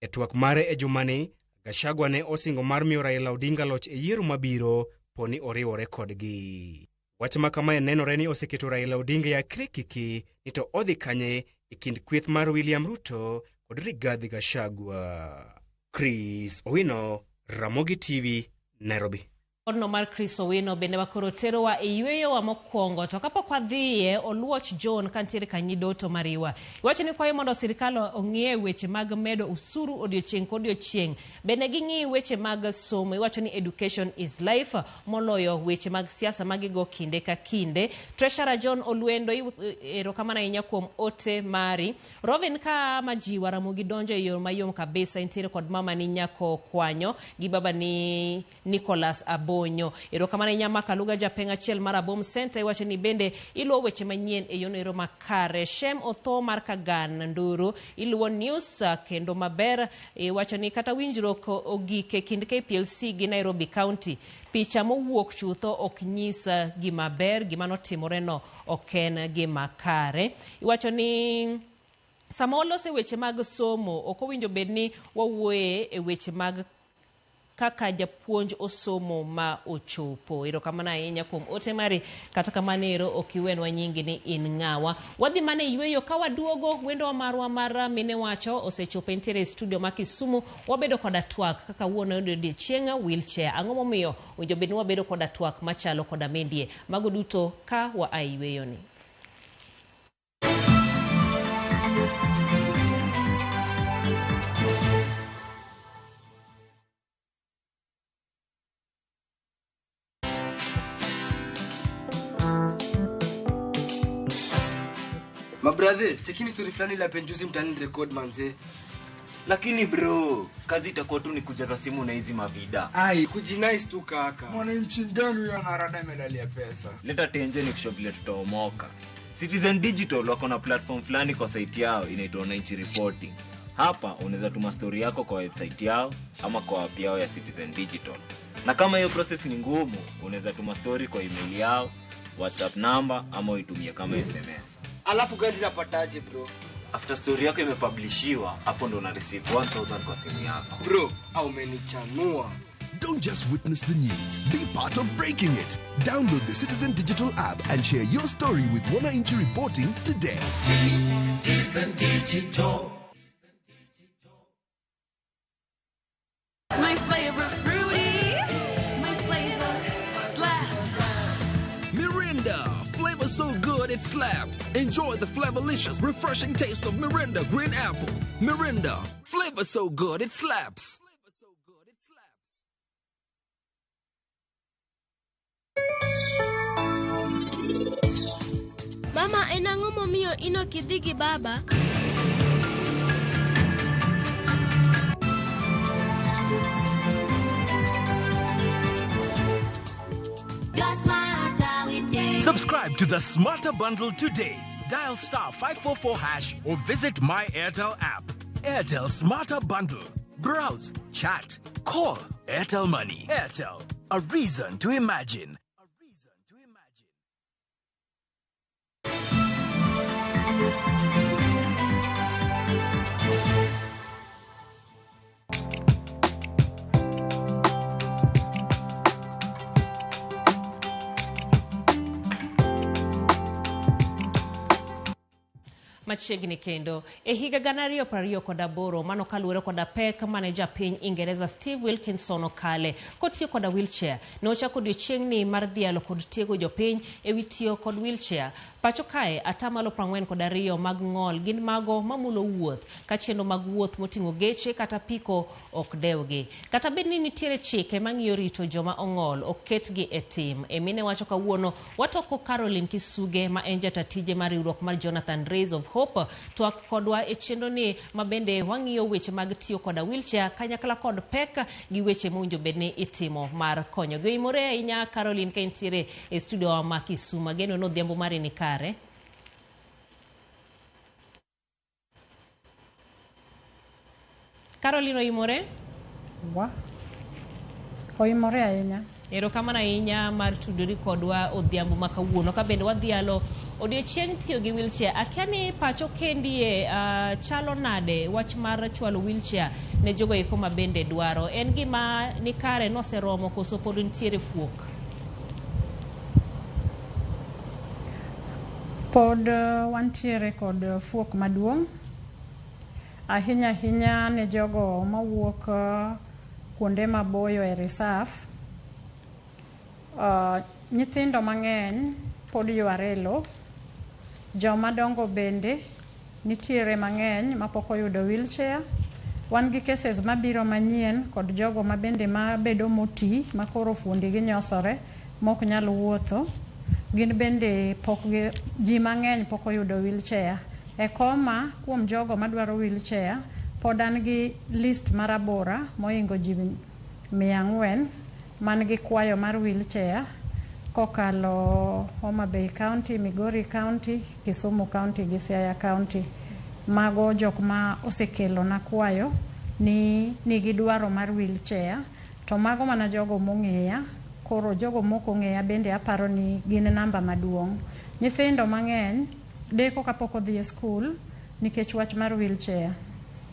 E twak mare e jumani, Gachagua ne osingo mar miyo Raila Odinga loch e yiero mabiro poni oriwore kodgi. Wach ma kamae nenore ni oseketo Raila Odinga ya krikiki ni to odhi kanye e kind kweth mar William Ruto kod Rigathi Gachagua. Chris Owino, Ramogi TV, Nairobi. Odno mar Chris Owino bende wakoro terowa e yweyo wa mokwongo to kapok wadhiye Oluoch John kantiere kanyidoto mariwa. Iwacho ni kwayo mondo sirkal ong'ie weche mag medo usuru odiochieng' kodiochieng'. Bende ging'i weche mag somo. Iwacho ni education is life moloyo weche mag siasa magigo kinde ka kinde. Treasurer John Olwendo erokamano ahinya kuom ote mari. Rovin ka majiwa Ramogi donjo e yor mayom kabisa intiere kod mama ni Nyako Kwanyo gi baba ni Nicholas Abo. Erokamano inyama kaluga japeng achiel mar Abom Center iwacho ni bende iluwo weche manyien e yonero makare. Shem otho mar Kagan Nduru iluwo news kendo maber iwacho ni kata winjruok ogike kind KPLC gi Nairobi County. Picha mowuok chutho ok nyisa gima ber gima notimore no oken gima kare. Iwacho ni sama olose weche mag somo ok owinjo bedni wawuoye e weche mag kaka japuonj osomo ma ochopo. Erokamano ahinya kuom ote mari kata kamanero okiwenwa nyingi ni in ng'awa. Wadhi mane yweyo ka waduogo wendo marwa mar mine wacho osechopo intiere studio ma Kisumu. Wabedo koda twak kaka wuono odiochienga wheelchair. Ang'o momiyo winjo bedni wabedo koda twak machalo koda mendie. Mago duto ka wa ayweyo ni. Mabrother, chekini story fulani la penjuzi mtani record manze. Lakini bro, kazi itakuwa tu ni kujaza simu na hizi mavida. Ai, kujinice tu kaka. Mwananchi ndani ya narada medalia pesa. Leta tenje ni kushovilia tutaomoka. Citizen Digital wako na platform fulani kwa site yao inaitwa Wananchi Reporting. Hapa unaweza tuma story yako kwa website yao ama kwa app yao ya Citizen Digital. Na kama hiyo process ni ngumu, unaweza tuma story kwa email yao, WhatsApp number ama uitumie kama SMS. Alafu gani napataje bro? After story yako imepublishiwa, hapo ndo una receive 1000 kwa simu yako. Bro, au umenichanua. Don't just witness the news, be part of breaking it. Download the Citizen Digital app and share your story with Wananchi Reporting today. Citizen Digital. My favorite fruity, my flavor slaps. Mirinda, flavor so good it slaps. Enjoy the flavorlicious, refreshing taste of Mirinda Green Apple. Mirinda, flavor so good it slaps. Mama, enang'o momiyo ino kidhi gi baba? Subscribe to the Smarter Bundle today. Dial *544# or visit My Airtel app. Airtel Smarter Bundle. Browse, chat, call. Airtel Money. Airtel. A reason to imagine. Machiegni kendo e higa 2028 mano kaluwore koda pek mane japiny Ingereza Steve Wilkinson okale kotiyo koda wheelchair ne ochako odiochiengni mar dhialo kod tiego jopiny ewi tiyo kod wheelchair. Pacho kae atamalo 42 mag ng'ol gin mago mamulo wuoth ka chenro mag wuoth moting'o geche kata piko ok dewgi. Kata bed ni nitiere chike mang'iyo rito joma ong'ol oketgi e tim. Emine wacho kawuono watoko Caroline Kisuge ma en jatatije mar riwruok mar Jonathan Rays of Hope twak kodwa e chenro ni mabende wang'iyo weche mag tiyo koda wheelchair kanyakla kod pek gi weche mowinjo bedni itimo mar konyo. Goimore ahinya Caroline ka intiere e studio wa ma Kisumu. Geno no dhiambo mari ni kare. Caroline oimore? Oimore ahinya. Erokamano ahinya mar tudori kodwa odhiambo ma kawuono ka bende wadhialo odiochieng' tiyo gi wheelchair. Akia ni pacho kendie chalo nade wach mar chwalo wheelchair ne jogo eko ma bende dwaro. En gima ni kare noseromo koso pod nitiere fuok? Pod wantiere kod fuok maduong'. Ahinya ne jogo mawuok kuonde maboyo e reserve. Nyithindo mang'eny pod yware lo. Joma dongo bende nitiere mang'eny mapok oyudo wheelchair. Wan gi cases mabiro manyien kod jogo mabende mabedo moti makoro fuondigi nyosore mok nyal wuotho. Gin bende ji mang'eny pok oyudo wheelchair. E koma kuom jogo madwaro wheelchair pod an gi list marabora moingo ji 400 man gi kwayo mar wheelchair kokalo Homa Bay County, Migori County, Kisumu County gi Siaya County. Mago jok ma osekelo na kwayo ni nigi dwaro mar wheelchair. To mago mana jogo mong'eya. Koro jogo moko ng'eya bende aparo ni gin namba maduong'. Nyithindo mang'eny deko kapok odhi e skul nikech wach mar wheelchair.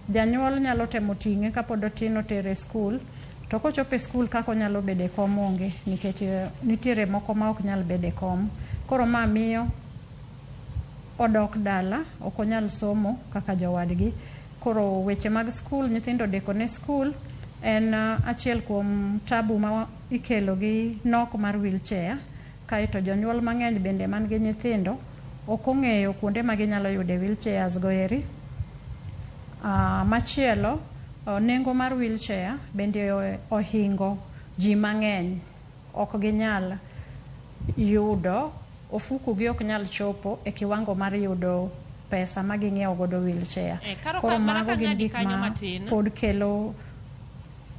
Janyuol nyalo temo ting'e kapod otin otere skul. To kochopo e skul kako nyalo bede kom onge nikech nitiere moko ma ok nyal bede kom. Koro ma miyo odok dala ok onyal somo kaka jowadgi. Koro weche mag skul nyithindo deko ne skul en achiel kuom tabu ma ikelo gi nok mar wheelchair. Kaito jonyuol mang'eny bende man gi nyithindo ok ong'eyo kuonde ma ginyalo yude wheelchairs goeri. Machielo nengo mar wheelchair bende ohingo ji mang'eny ok ginyal yudo, ofuko gi ok nyal chopo e kiwango mar yudo pesa ma ging'iewo godo wheelchair. Koro mago gin ng'adi gik kanyo ma matin. pod kelo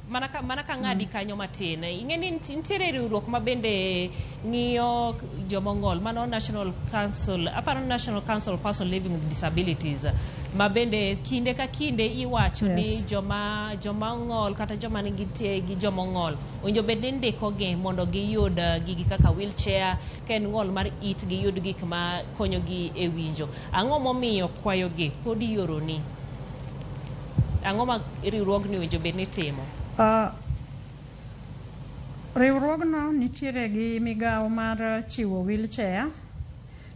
mana ka ng'adi kanyo matin. Ing'e ni nitiere riwruok ma bende ng'iyo jomong'ol, mano National Council of Person Living with Disabilities, ma bende kinde ka kinde iwacho ni joma ng'ol kata joma nigi tie gi jomong'ol owinjo bed ni ndikogi mondo giyud gigi kaka wheelchair, ka en ng'ol mar it giyud gik ma konyogi e winjo. Ang'o momiyo kwayogi pod ioroni? Ang'o ma riwruogni owinjo bed ni timo? Riwruogno nitiere gi migawo mar chiwo wheelchair,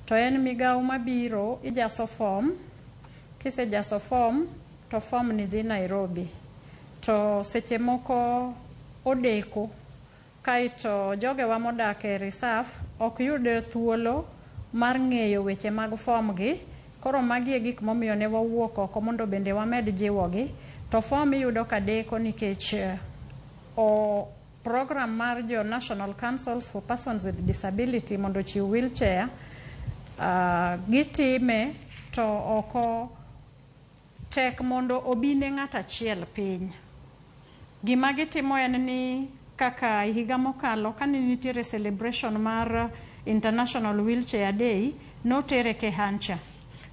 to en migawo mabiro ijaso form. Kisejaso form to form ni dhi Nairobi, to seche moko odeko, kaito jogewa modak e reserve ok yud thuolo mar ng'eyo weche mag form gi. Koro magi e gik momiyo ne wawuok oko mondo bende wamed jiwogi. To form iyudo ka deko nikech program mar jo National Councils for Persons with Disability mondo chiw wheelchair gitime to oko tek mondo obine ng'at achiel piny. Gima gitimo en ni kaka higa mokalo kane nitiere celebration mar International Wheelchair Day, notere Kehancha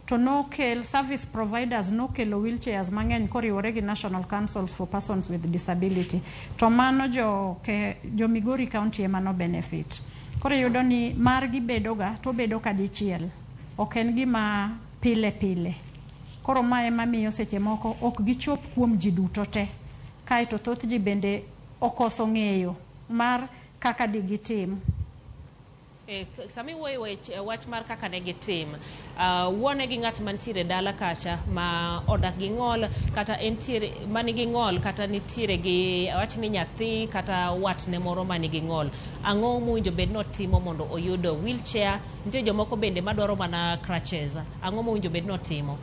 to nokel service providers nokelo wheelchairs mang'eny koriwore gi National Councils for Persons with Disability, to mano jo Migori County ema no benefit. Koro yudo ni margi bedoga to bedo kadichiel, ok en gima pile pile. Koro mae mamiyo seche moko ok gichop kuom ji duto te, kaito thoth ji bende okoso ng'eyo mar kaka digitim. Sami wuoyo wach mar kaka ne gitim, wuone gi ng'at mantiere dala kacha ma odak gi ng'ol kata entiere manigi ng'ol kata nitiere gi wach ni nyathi kata watne moro manigi ng'ol, ang'o mowinjo bed notimo mondo oyud wheelchair? Nitie jomoko bende madwaro mana crutches, ang'o mowinjo bed notimo?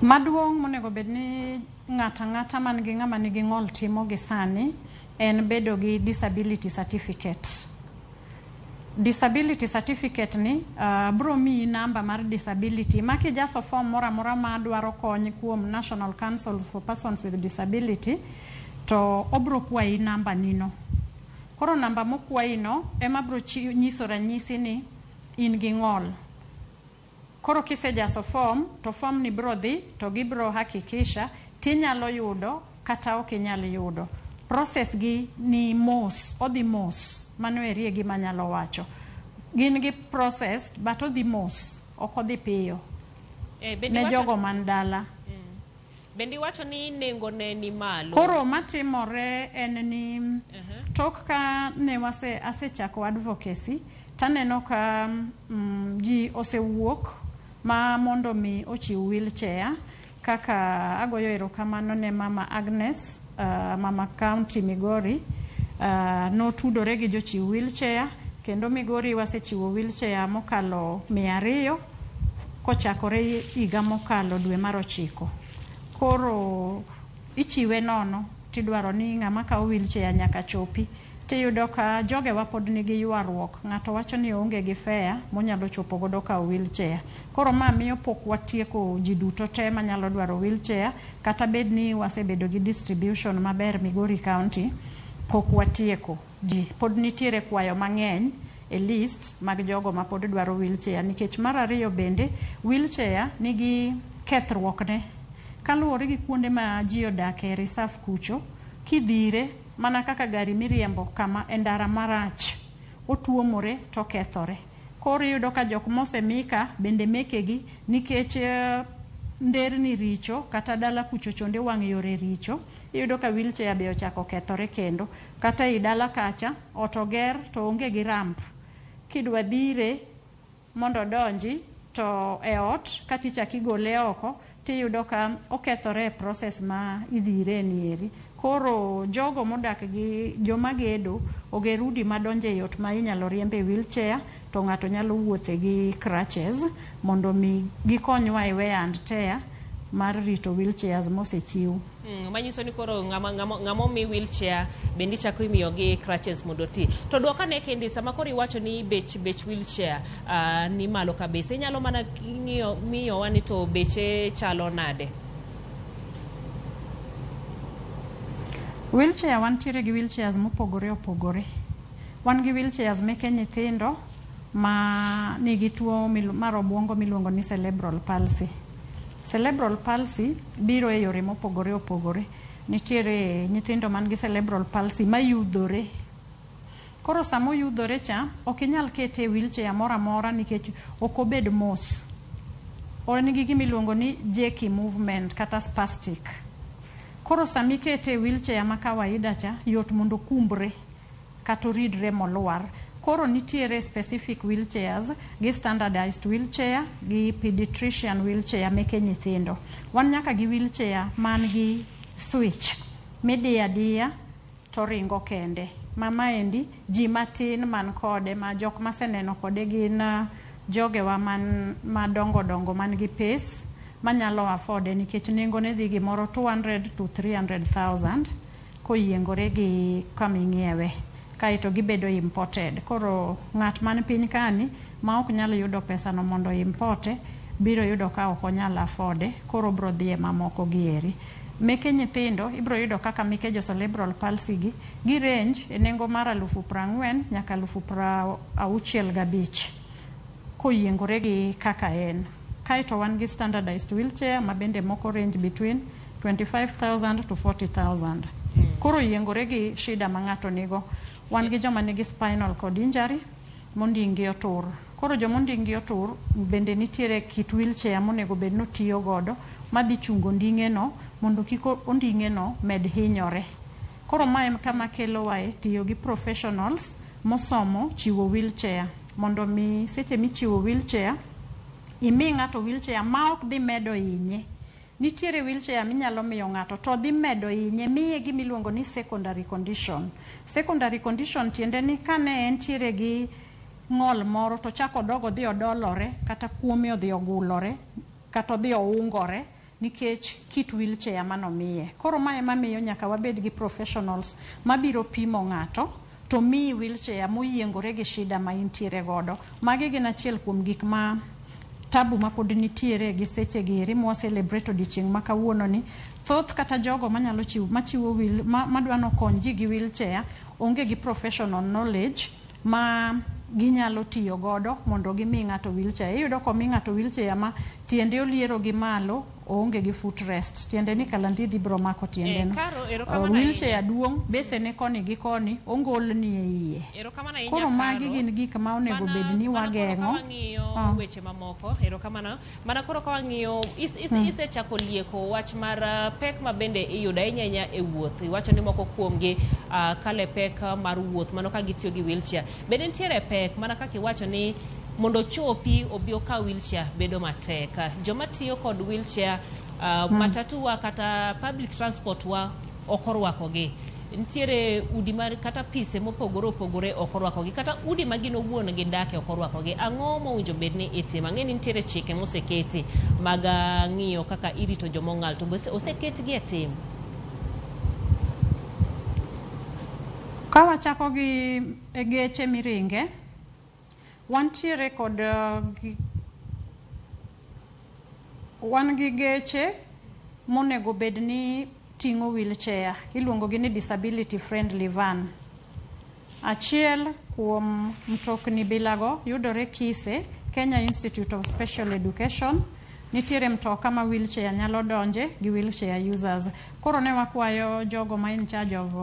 Maduong' monego bed ni ng'ata man gi ng'ama nigi ng'ol timo gi sani en bedo gi disability certificate. Disability certificate ni bro miyi namba mar disability ma kijaso form moro amora ma dwaro kony kuom National Council for Persons with Disability to obro kwayi namba nino. Koro namba mokwayi no ema bro nyiso ranyisi ni in gi ng'ol. Koro kisejaso form to form ni bro dhi to gibro hakikisha tinyalo yudo kata ok inyal yudo. Process gi ni mos, odhi mos, mano erie gima nyalo wacho. Gin gi process but odhi mos, ok odhi piyo. Ne jogo man dala. Bendi wacho ni nengo ne ni malo. Koro matimore en ni tok ka ne asechako advocacy, taneno ka ji osewuok ma mondo mi ochiw wheelchair, kaka agoyo erokamano ne Mama Agnes, Mama County Migori, notudore gi jochiw wheelchair, kendo Migori wasechiwo wheelchair mokalo 200 kochakore higa mokalo dwe mar 9. Koro ichiwe nono, tidwaro ni ng'ama kawo wheelchair nyaka chopi. Tiyudo ka jogewa pod nigi ywaruok, ng'ato wacho ni onge gi fare monyalo chopo godo ka wheelchair. Koro ma miyo pok watieko ji duto te manyalo dwaro wheelchair, kata bed ni wasebedo gi distribution maber Migori County, pok watieko ji. Pod nitiere kwayo mang'eny e list mag jogo ma pod dwaro wheelchair, nikech mar ariyo bende wheelchair nigi kethruokne. Kaluwore gi kuonde ma ji odak e reserve kucho, kidhire mana kaka gari miriembo kama endara marach, otuomore to kethore. Koro yudo ka jok mosemika bende mekegi nikech nderni richo kata dala kucho chonde wang' yore richo, iyudo ka wheelchair be ochako kethore kendo. Kata i dala kacha otoger to onge gi ramp, kidwa dhire mondo donji to e ot katichaki gole oko tiyudo ka okethore process ma idhire nieri. Koro jogo modak gi joma gedo ogerudi madonje yot ma inyalo riembe wheelchair, to ng'ato nyalo wuothe gi crutches mondo mi gikonywa e wear and tear mar rito wheelchairs mosechiw. Manyiso ni koro ng'amo mi wheelchair bendi chako imiyogi crutches mondo ti. To dwoka ne kendi sama koro iwacho ni bech wheelchair ni malo kabisa. Inyalo mana miyo wani to beche chalo nade? Wheelchair wantiere gi wheelchairs mopogore opogore. Wan gi wheelchairs meke nyithindo ma nigi tuo mar obwongo miluongo ni cerebral palsy. Cerebral palsy biro e yore mopogore opogore. Nitiere nyithindo man gi cerebral palsy mayudhore. Koro samo yudhore cha ok inyal kete wheelchair moro amora nikech ok obed mos. En gi gimiluongo ni jerky movement kata spastic. Koro sami kete wheelchair ma kawaida cha yot mondo kumbre kata ridre molwar. Koro nitiere specific wheelchairs gi standardized wheelchair gi pediatrician wheelchair meke nyithindo. Wan nyaka gi wheelchair man gi switch midiya diya to ringo kende. Mama endi ji matin man kode ma jok maseneno kode gin jogewa man madongo man gi pes manyalo afford nikech nengo ne dhi gimoro 200 to 300,000 koyiengore gi kaming'iewe. Kaito gibedo imported. Koro ng'at man piny kani ma ok nyalo yudo pesa no mondo importe biro yudo ka ok onyal afforde. Koro bro dhie mamoko gieri. Meke nyithindo ibro yudo kaka meke jo cerebral palsy gi range e nengo mar 40,000 nyaka 65,000 koyiengore gi kaka en. Kaito wan gi standardized wheelchair ma bende moko range between 25,000 to 40,000. Koro yiengore gi shida ma ng'ato nigo. Wan gi joma nigi spinal cord injury mondingi otur. Koro jomondingi otur bende nitiere kit wheelchair monego bed no tiyo godo madhi chungo nding'e no mondo kiko onding'e no med hinyore. Koro mae kama kelo wae tiyo gi professionals mosomo chiwo wheelchair mondo mi seche michiwo wheelchair imi ng'ato wheelchair ma ok dhi medo inye. Nitiere wheelchair minyalo miyo ng'ato to dhi medo inye miye gimiluongo ni secondary condition. Secondary condition tiende ni kane entiere gi ng'ol moro to chako dogo dhi odolore kata kuome odhi ogulore kata odhi oungore nikech kit wheelchair manomiye. Koro mae mamiyo nyaka wabed gi professionals mabiro pimo ng'ato to miyi wheelchair moyiengore gi shida ma intiere godo. Magi gin achiel kuom gik ma tabu ma pod nitiere gi seche giri mwa celebrate odiochieng' ma kawuono ni. Thoth kata jogo manyalo machiwo madwano kony ji gi wheelchair onge gi professional knowledge ma ginyalo tiyo godo mondo gimi ng'ato wheelchair. Iyudo komi ng'ato wheelchair ma tiende oliero gi malo onge gi footrest. Tiende ni kalandidi bro mako tiende no. Wheelchair duong' bethene koni gi koni ongol ni e iye. Koro magi gin gik ma onego bed ni wageng'o. Weche mamoko erokamano mana koro ka wang'iyo isechako lieko wach mar pek ma bende iyudo ahinya e wuoth. Iwacho ni moko kuomgi kale pek mar wuoth mano ka gitiyo gi wheelchair. Bende nitiere pek mana kaka iwacho ni mondo chopi obi ka wheelchair bedo matek. Joma tiyo kod wheelchair matatu wa kata public transport wa okorwakogi. Nitiere udi mar kata pise mopogore opogore okorwakogi kata udi magino wuon gi dake okorwakogi. Ang'o mowinjo bedni itimo? Ang'eni nitiere chike moseketi mag ng'iyo kaka irito jomong'al to oseketgi e tim. Ka wachako gi geche miringe wantiere kod wan gi geche monego bedni ting'o wheelchair. Iluongo gi ni disability friendly van. Achiel kuom mtokni bilago yudore Kise, Kenya Institute of Special Education. Nitiere mtoka ma wheelchair nyalo donje gi wheelchair users. Koro ne wakwayo jogo ma in charge of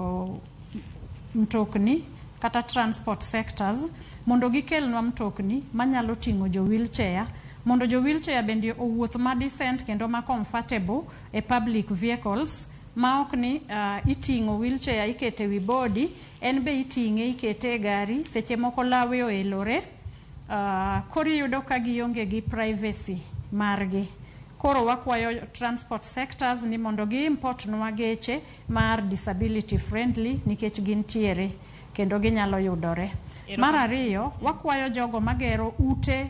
mtokni kata transport sectors mondo gikelnwa mtokni manyalo ting'o jo wheelchair mondo jo wheelchair bende owuoth ma decent kendo ma comfortable e public vehicles ma ok ni iting'o wheelchair ikete wi body en be iting'e ikete e gari seche moko lawe oelore koro yudo ka gionge gi privacy margi. Koro wakwayo transport sectors ni mondo gi import nwa geche mar disability friendly nikech gintiere kendo ginyalo yudore. Mar ariyo wakwayo jogo magero ute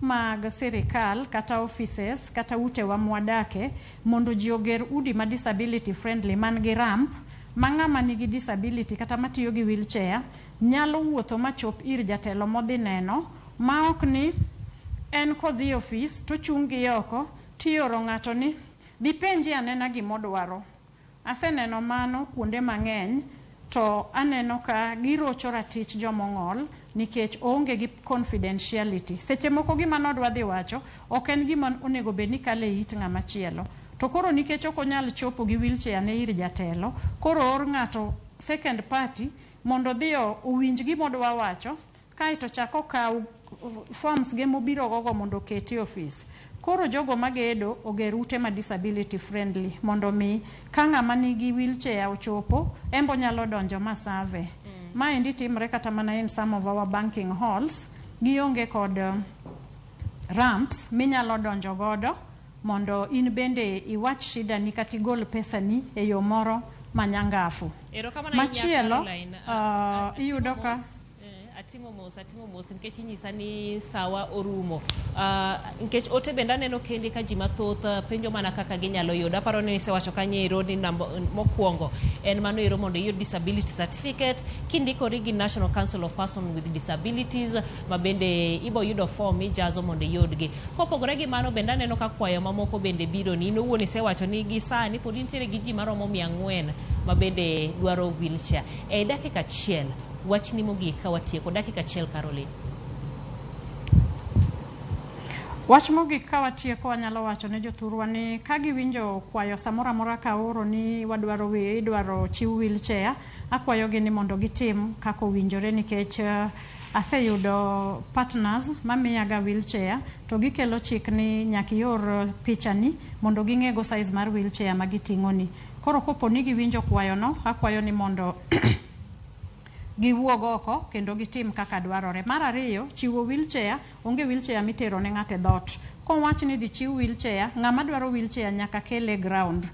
mag sirikal kata offices kata utewa mwadake mondo ji oger udi ma disability friendly man gi ramp ma ng'ama nigi disability kata matiyo gi wheelchair nyalo wuotho machop ir jatelo modhi neno ma ok ni en kodhi office to chung' gi oko tioro ng'ato ni dhi penji anena gimodwaro. Aseneno mano kuonde mang'eny to aneno ka girocho ratich jomong'ol nikech oonge gi confidentiality. Seche moko gima nodwa dhi wacho ok en gima onego bed ni kale it ng'ama chielo. To koro nikech ok onyal chopo gi wheelchair ne ir jatelo, koro or ng'ato second party mondo dhi owinj gimodwa wacho kaito chako kaw forms ge mobiro gogo mondo keti office. Koro jogo magedo oger ute ma disability friendly mondo mi ka ng'ama nigi wheelchair ochopo embo nyalo donjo masave. Maendi timre kata mana in some of our banking halls gionge kod ramps minyalo donjo godo mondo in bende iwach shida ni kata igol pesa ni e yo moro manyangafu. Machielo iyudo ka atimo mos nikech inyisa ni sawa orumo. Nikech ote bende aneno kende ka ji mathoth penjo mana kaka ginyalo yudo. Aparo ni nisewacho kanyo ero ni mokwongo en mano ero mondo iyud disability certificate kindikori gi National Council of Persons with Disabilities ma bende ibo yudo form ijazo mondo iyudgi. Kopogore gi mano bende aneno ka kwayo mamoko bende biro ni inowuon isewacho ni gi sani pod intiere gi ji maromo 400 ma bende dwaro wheelchair. E dakika achiel wach ni mogik ka watieko dakika achiel Caroline. Wach mogik ka watieko wanyalo wacho ne jothurwa ni ka giwinjo kwayo samora mora ka oro ni idwaro chiw wheelchair, akwayo gi ni mondo gitim kako winjore nikech aseyudo partners mamiyaga wheelchair to gikelo chik ni nyaki yor picha ni mondo ging'ego size mar wheelchair ma giting'o ni. Koro kopo ni giwinjo kwayo no, akwayo ni mondo giwuog oko kendo gitim kaka dwarore. Mar ariyo, chiwo wheelchair, onge wheelchair mitero ne ng'ate dhot. Kowach ni dhi chiw wheelchair, ng'ama dwaro wheelchair nyaka kele ground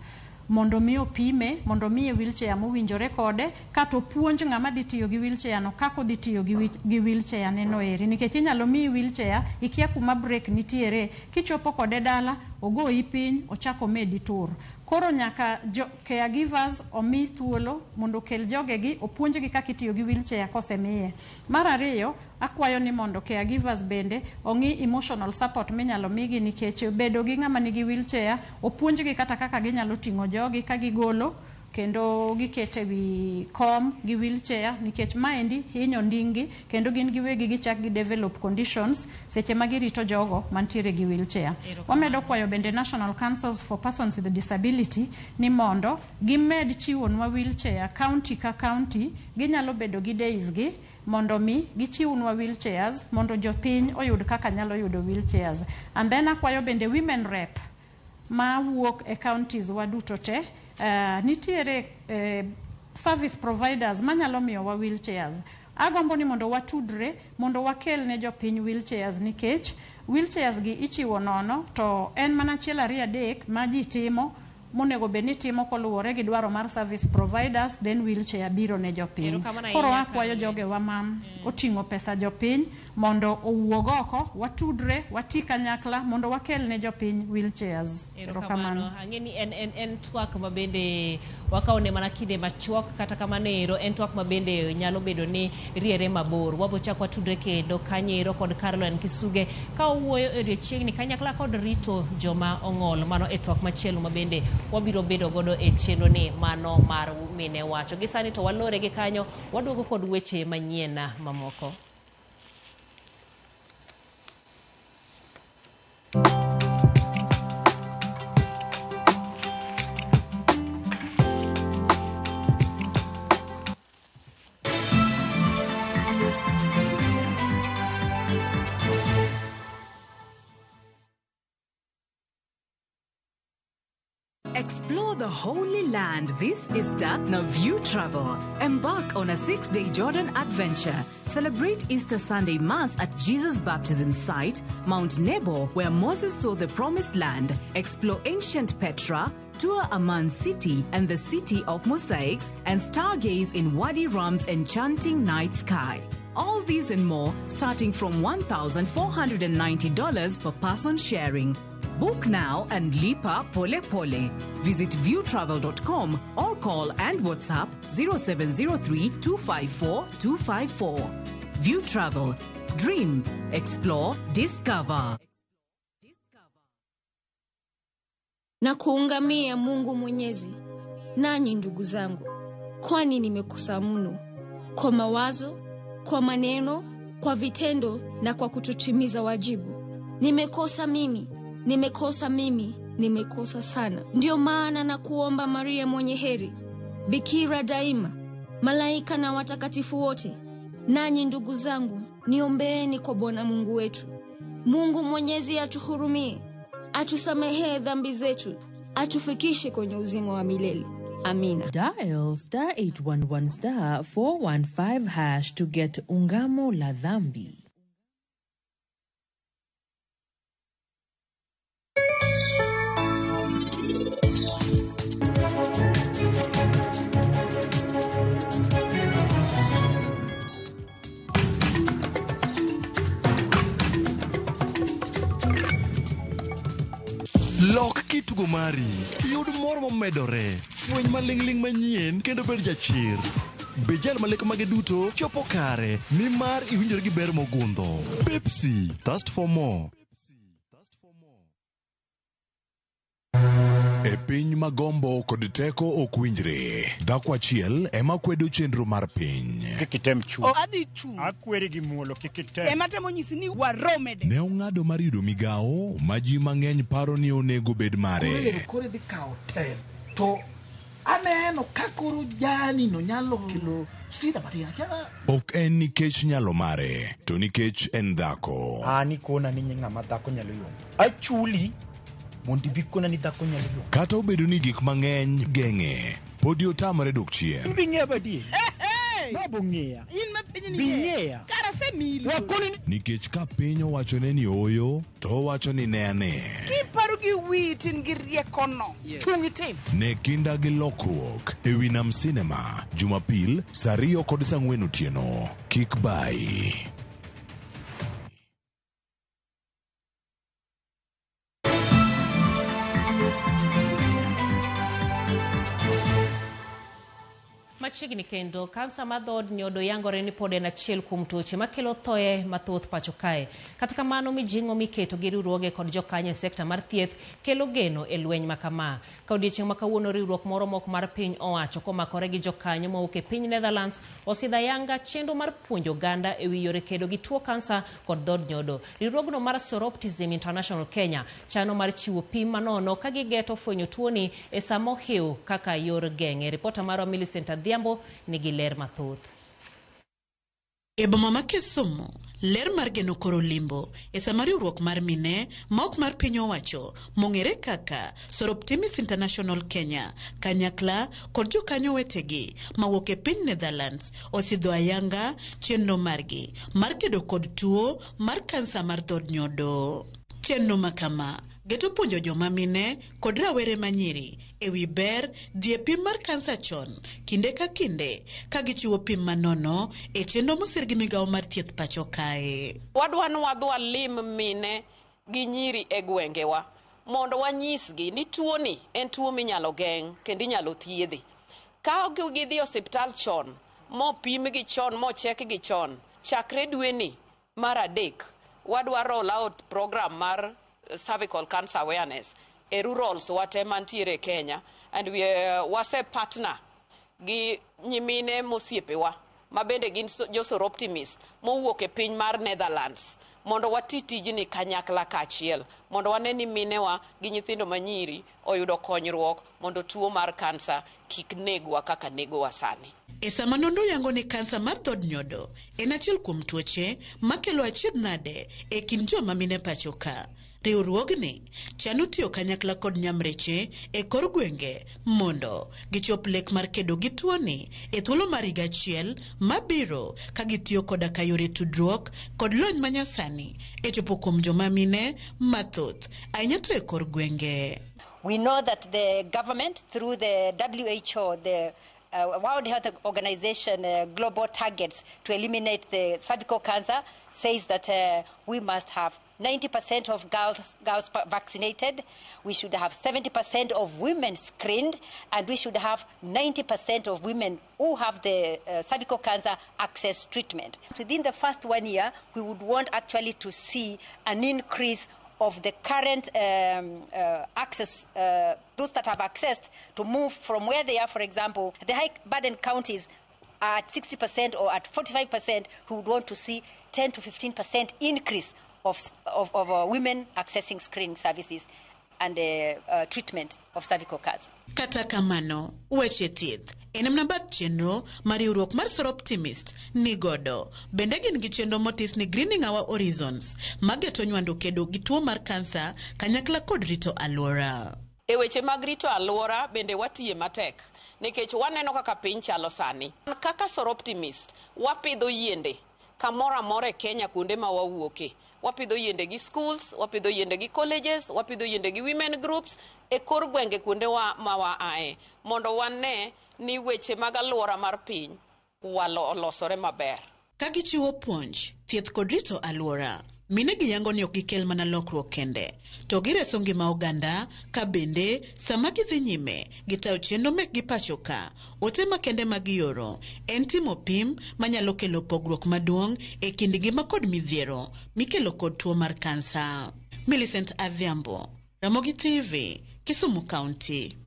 mondo mi opime, mondo mi wheelchair mowinjore kode, kato puonj ng'ama dhi tiyo gi wheelchair no kako dhi tiyo gi wheelchair neno eri. Nikech inyalo mi wheelchair ikia kuma break nitiere, kichopo kode dala, ogoyi piny, ochako medi tur. Koro nyaka caregivers omi thuolo mondo kel jogegi opuonjgi kaka itiyo gi wheelchair kosemiye. Mar ariyo, akwayo ni mondo caregivers bende ong'i emotional support minyalo migi nikech bedo gi ng'ama nigi wheelchair opuonjgi kata kaka ginyalo ting'o jogi ka gigolo kendo gikete wi kom gi wheelchair nikech maendi hinyo ndinggi kendo gin giwegi gichak gi develop conditions seche ma girito jogo mantiere gi wheelchair. Wamedo kwayo bende National Councils for Persons with Disability ni mondo gimed chiwonwa wheelchair county ka county, ginyalo bedo gi days gi mondo mi gichiwnwa wheelchairs mondo jopiny oyud kaka nyalo yudo wheelchairs. And then akwayo bende women rep ma wuok e counties waduto te nitiere service providers manyalo miyo wa wheelchairs. Agombo ni mondo watudre mondo wakel ne jopiny wheelchairs nikech wheelchairs gi ichiwo nono to en mana achiel ariyo adek ma ji timo monego bed ni timo koluwore gi dwaro mar service providers, then wheelchair biro ne jopiny. Koro akwayo jogewa ma oting'o pesa jopiny mondo owuog oko, watudre, wati kanyakla mondo wakel ne jopiny wheelchairs. Erokamano. Ang'eni en twak ma bende wakaone mana kinde machuok kata kamano ero en twak ma bende nyalo bedo ni riere mabor. Wabo chak watudre kendo kanyero kod Caroline Kisuge ka owuoyo e odiechiengni kanyakla kod rito joma ong'ol. Mano e twak machielo ma bende wabiro bedo godo e chenro ni mano mar mine wacho. Gisani to walore gi kanyo waduogo kod weche manyien mamoko. Explore the Holy Land. This is Datna View Travel. Embark on a 6-day Jordan adventure. Celebrate Easter Sunday Mass at Jesus Baptism Site, Mount Nebo, where Moses saw the Promised Land. Explore ancient Petra, tour Amman City and the City of Mosaics, and stargaze in Wadi Rum's enchanting night sky. All these and more starting from $1,490 per person sharing. Book now and lipa pole pole. Visit viewtravel.com or call and WhatsApp 0703 254 254. View Travel. Dream, explore, discover. Na kuungamia Mungu Mwenyezi, nanyi ndugu zangu, kwani nimekosa mno kwa mawazo, kwa maneno, kwa vitendo na kwa kutotimiza wajibu. Nimekosa sana. Ndio maana na kuomba Maria mwenye heri, Bikira daima, malaika na watakatifu wote, nanyi ndugu zangu, niombeeni kwa Bwana Mungu wetu. Mungu Mwenyezi atuhurumie, atusamehe dhambi zetu, atufikishe kwenye uzima wa milele. Amina. Dial *811*415# to get ungamo la dhambi. Lok kitugo mari, yud mor momedore, fweny maling'ling manyien kendo bed jachir. Bejal maleko mage duto chopo kare, nimar iwinjore gi ber mogundho. Pepsi, thirst for more. E piny magombo kod teko ok winjre, dhako achiel ema kwedo chenro mar piny. Kikitem chu. Adhi chu. Akweri gi muolo kikitem. Ema temo nyisi ni waromede. Ne ong'ado mar yudo migawo ma ji mang'eny paro ni onego bed mare. Kore dhi kawo tem. To aneno ka koro jani no nyalo kelo sida matin. Ok en nikech nyalo mare, to nikech en dhako. Ani kona ni ng'ama dhako nyalo yudo. Achuli. Mondi bikona ni dhako nyalo yudo. Kata obedo ni gik mang'eny geng'e, podi otamore dok chien. Bing'e badie. Babo ng'eya. In ma piny ni Bing'eya. Kara se mili. Wakoni Nikech ka piny owachone ni oyo, to owacho ni ne ane. Kiparo gi witin gi riekono. Chungi tim. Ne kinda gi lokruok e wi Nam Cinema, Jumapil, saa 2 kod saa 4 otieno. Kik bai. Machiegni kendo, kansa mar dhod nyodo yangore ni pod en achiel kuom tuoche makelo thoye mathoth pacho kae. Kata kamano, mijing'o miketo gi riwruoge kod jokanyo e sekta mar thieth kelo geno e lweny makama. Ka odiechieng' ma kawuono riwruok moro mok mar piny owacho komakore gi jokanyo mawuok e piny Netherlands osidho ayanga chenro mar puonjo oganda e wi yore kedo gi tuo kansa kod dhod nyodo. Riwruogno mar Soroptism International Kenya chano mar chiwo pim manono ka gigeto fwenyo tuoni e samo hiu kaka yor geng'e. Ripota mar Millicent Adhiambo nigi ler mathoth. E boma ma Kisumu, ler mar geno koro limbo e sama riwruok mar mine ma ok mar piny owacho mong'ere kaka Soroptimis International Kenya kanyakla kod jokanyo wetegi mawuok e piny Netherlands osidho ayanga chenro margi mar kedo kod tuo mar kansa mar dhod nyodo. Chenro makama geto puonjo joma mine kod rawere manyiri e wi ber dhi e pim mar kansa chon kinde ka kinde ka gichiwo pim manono e chenro mosir gi migawo mar thieth pacho kae. Wadwa lim mine gi nyiri e gwengewa mondo wanyisgi ni tuoni en tuo minyalo geng' kendo inyalo thiedhi. Ka gidhi osiptal chon, mo pim gi chon, mo chek gi chon, chakre dweni mar 3 wadwa roll out program mar cervical cancer awareness e rurals wate mantiere Kenya, and we wase partner gi nyimine mosiepewa mabende gin josoroptimis mowuok e piny mar Netherlands mondo wati tijni kanyakla kachiel mondo wane ni minewa gi nyithindo manyiri oyudo konyruok mondo tuo mar kansa kik negwa kaka negowa sani. E sama nondo yango ni kansa mar dhod nyodo en achiel kuom tuoche makelo achiedh nade e kind joma mine pacho ka. Riwruogni chano tiyo kanyakla kod nyamreche e kor gwenge mondo gichop lek mar kedo gi tuoni e thuolo mar higa achiel mabiro ka gitiyo koda ka yore tudruok kod lony manyasani e chopo kuom joma mine mathoth ahinya to e kor gwenge. We know that the government through the WHO, the World Health Organization global targets to eliminate the cervical cancer says that we must have 90% of girls vaccinated, we should have 70% of women screened, and we should have 90% of women who have the cervical cancer access treatment. Within the first 1 year, we would want actually to see an increase of the current access, those that have accessed, to move from where they are, for example, the high burden counties are at 60% or at 45%, who would want to see 10 to 15% increase of women accessing screening services and treatment of cervical cancer. Kata kamano, weche thieth en mana bath chenro mar riwruok mar Soroptimist ni godo. Bende gin gi chenro motis ni Greening Our Horizons mageto nywando kedo gi tuo mar kansa kanyakla kod rito alwora. E weche mag rito alwora bende watiye matek nikech waneno kaka piny chalo sani. Kaka Soroptimist wapidho yiende kamoro amora e Kenya kuonde ma wawuoke. Wapidho yiende gi schools, wapidho yiende gi colleges, wapidho yiende gi women groups e kor gwenge kuonde ma waaye mondo wane ni weche mag alwora mar piny olosore maber. Ka gichiwo puonj, thieth kod rito alwora, mine giyango ni ok gikel mana lokruok kende, to gireso ngima oganda ka bende sama gidhi nyime gitayo chenro mekgi pacho ka. Ote makende magioro en timo pim manyalo kelo pogruok maduong' e kind ngima kod midhiero mikelo kod tuo mar kansa. Millicent Adhiambo, Ramogi TV, Kisumu County.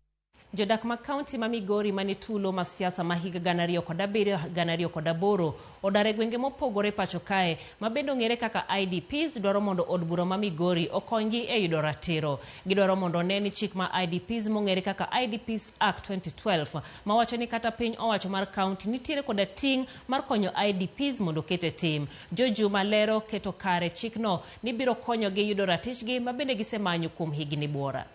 Jodak ma kaunti ma Migori mani tulo ma siasa ma higa 2007-2008 odare gwenge mopogore pacho kae ma bendo ng'ere kaka IDPs dwaro mondo od bura ma Migori okonygi e yudo ratiro. Gidwaro mondo ne ni chik ma IDPs mong'ere kaka IDPs Act 2012 ma wacho ni kata piny owacho mar kaunti nitiere koda ting' mar konyo IDPs mondo kete tim. Joju malero keto kare chikno ni biro konyogi yudo ratichgi ma bende gisemanyo kuom higni buora.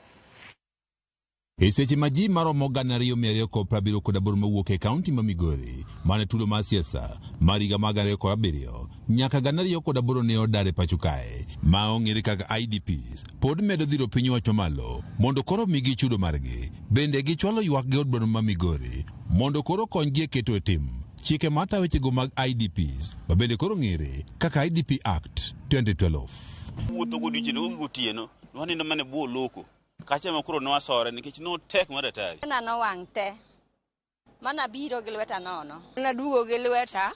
E seche ma ji maromo 2,270 mawuok e kaunti ma Migori mane tulo mar siasa mar higa mag 2007 nyaka 2008 ne odare pacho kae ma ong'ere kaka IDPs pod medo dhiro piny owacho malo mondo koro migi chudo margi. Bende gichwalo ywak gi od bura ma Migori mondo koro konygi e keto e tim chike mata wechego mag IDPs ma bende koro ng'ere kaka IDP Act 2012. Wuotho godiochieng' gotieno wanindo mane buo loko kacha makuro no wasore nikech no tek mar atari. No wang' te. Mana biro gi lweta nono. Na dugo gi lweta.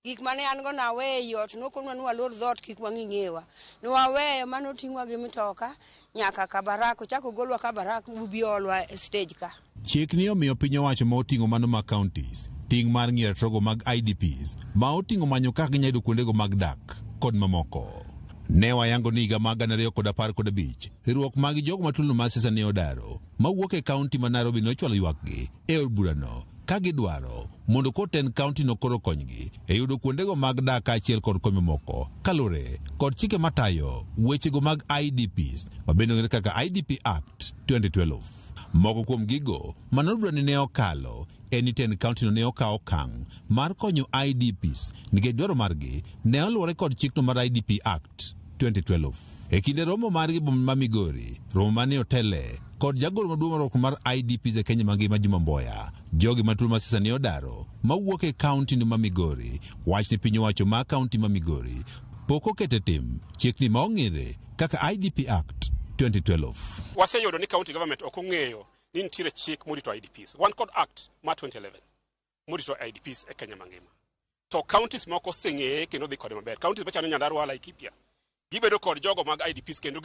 Gik mane an go na weyo to nokonwa nwa lor zot kik wang'ingewa. No waweyo mano tingwa gi mitoka nyaka Kabarak chako golwa Kabarak ubiolwa stage ka. Chik ni omiyo piny owacho ma oting'o mano mag counties ting' mar ng'iyo trogo mag IDPs ma oting'o manyo kaka ginyalo kuondego mag dak kod mamoko. Ne wayango ni higa mag 2015 riwruok mag jogo matulo mar siasa ne odaro mawuok e kaunti ma Nairobi nochwalo ywakgi e od burano ka gidwaro mondo koten kaunti no koro konygi e yudo kuondego mag dak achiel kod kony mamoko kalure kod chike matayo wechego mag IDPs ma bende ng'ere kaka IDP Act 2012. Moko kuom gigo manodburani ne okalo en ten kaunti no ne okawo okang' mar konyo IDPs nikech dwaro margi ne oluwore kod chikno mar IDP Act 2012. E kinde romo margi boma ma Migori, romo mane otele kod jagoro maduong' mar IDPs e Kenya mangima Juma Mboya, jogi matulo mar siasa ne odaro mawuok e kaunti no ma Migori wach ni piny owacho ma kaunti ma Migori pok okete tim chikni ma ong'ere kaka IDP Act 2012. Waseyudo ni county government ok ong'eyo ni nitiere chik morito IDPs. Wan kod Act ma 2011 morito IDPs e Kenya mangima. To counties moko oseng'eye kendo dhi kode maber. Counties machalo Nyandarua, Laikipia gibedo kod jogo mag IDPs kendo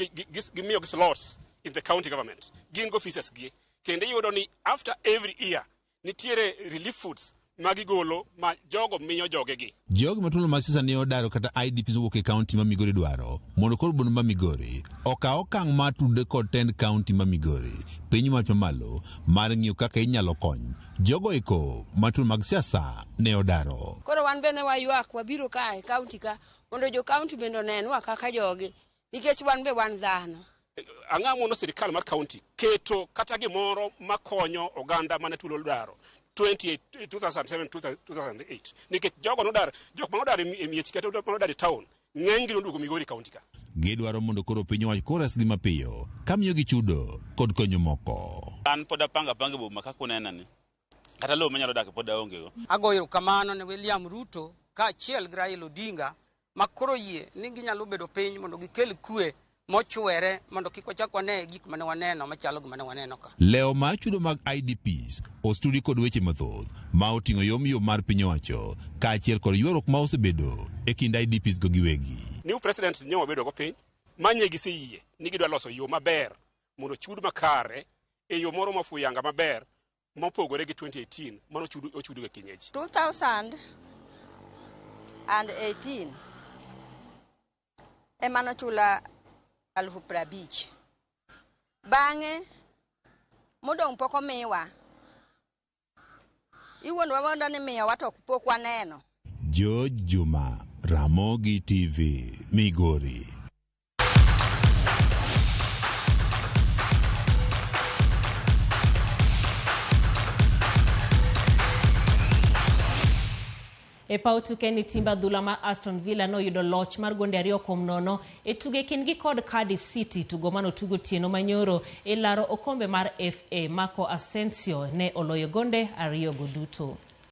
gimiyo gi slots in the county government. Gin go offices gi kendo iyudo ni after every year nitiere relief foods magigolo ma jogo miyo jogegi. Jogo matulo mar siasa ne odaro kata IDPs wuok e kaunti ma Migori dwaro mondo koro boma ma Migori okaw okang' matude kod tend kaunti ma Migori piny owacho malo mar ng'iyo kaka inyalo kony jogo eko matulo mag siasa ne odaro. Koro wan bende waywak wabiro kae kaunti ka mondo jo kaunti bende onenwa kaka jogi nikech wan be wan dhano. Ang'amo no sirikal mar kaunti keto kata gimoro makonyo oganda mane tulo dwaro 2007-2008 nikech jogo nodar jok ma nodar e miech kata nodar e town ng'eny gi nonduogo Migori kaunti ka. Gidwaro mondo koro piny owacho kores gi mapiyo kamiyo gi chudo kod konyo moko. An pod apanga boma kaka unenani kata lowo manyalo dak pod aonge go. Agoyo kamano ne William Ruto ka achiel gi Raila Odinga makoro yie ni ginyalo bedo piny mondo gikel kwe mochwere mondo kik wachak wane gik mane waneno machalo gi mane waneno ka. Leo mar chudo mag IDPs ostudi kod weche mathoth ma oting'o yomyom mar piny owacho kaachiel kod ywaruok ma osebedo e kind IDPs go giwegi. New president nyo obedo go piny manye giseyie ni gidwa loso yo maber mondo chud makare e yo moro mafuyanga maber mopogore gi 2018 mano ochudo ga kinyeji. 2018 emano chula 50,000 bang'e modong' pok omiwa iwuondwa wanda ni miyowa to pok waneno. George Juma, Ramogi TV, Migori. E paw tuke ni timba adhula ma Aston Villa noyudo loch mar gonde 2-0 e tuge kindgi kod Cardiff City. Tugo mano tugo tieno manyoro e laro okombe mar FA. Marco Asensio ne oloyo gonde 2 go duto.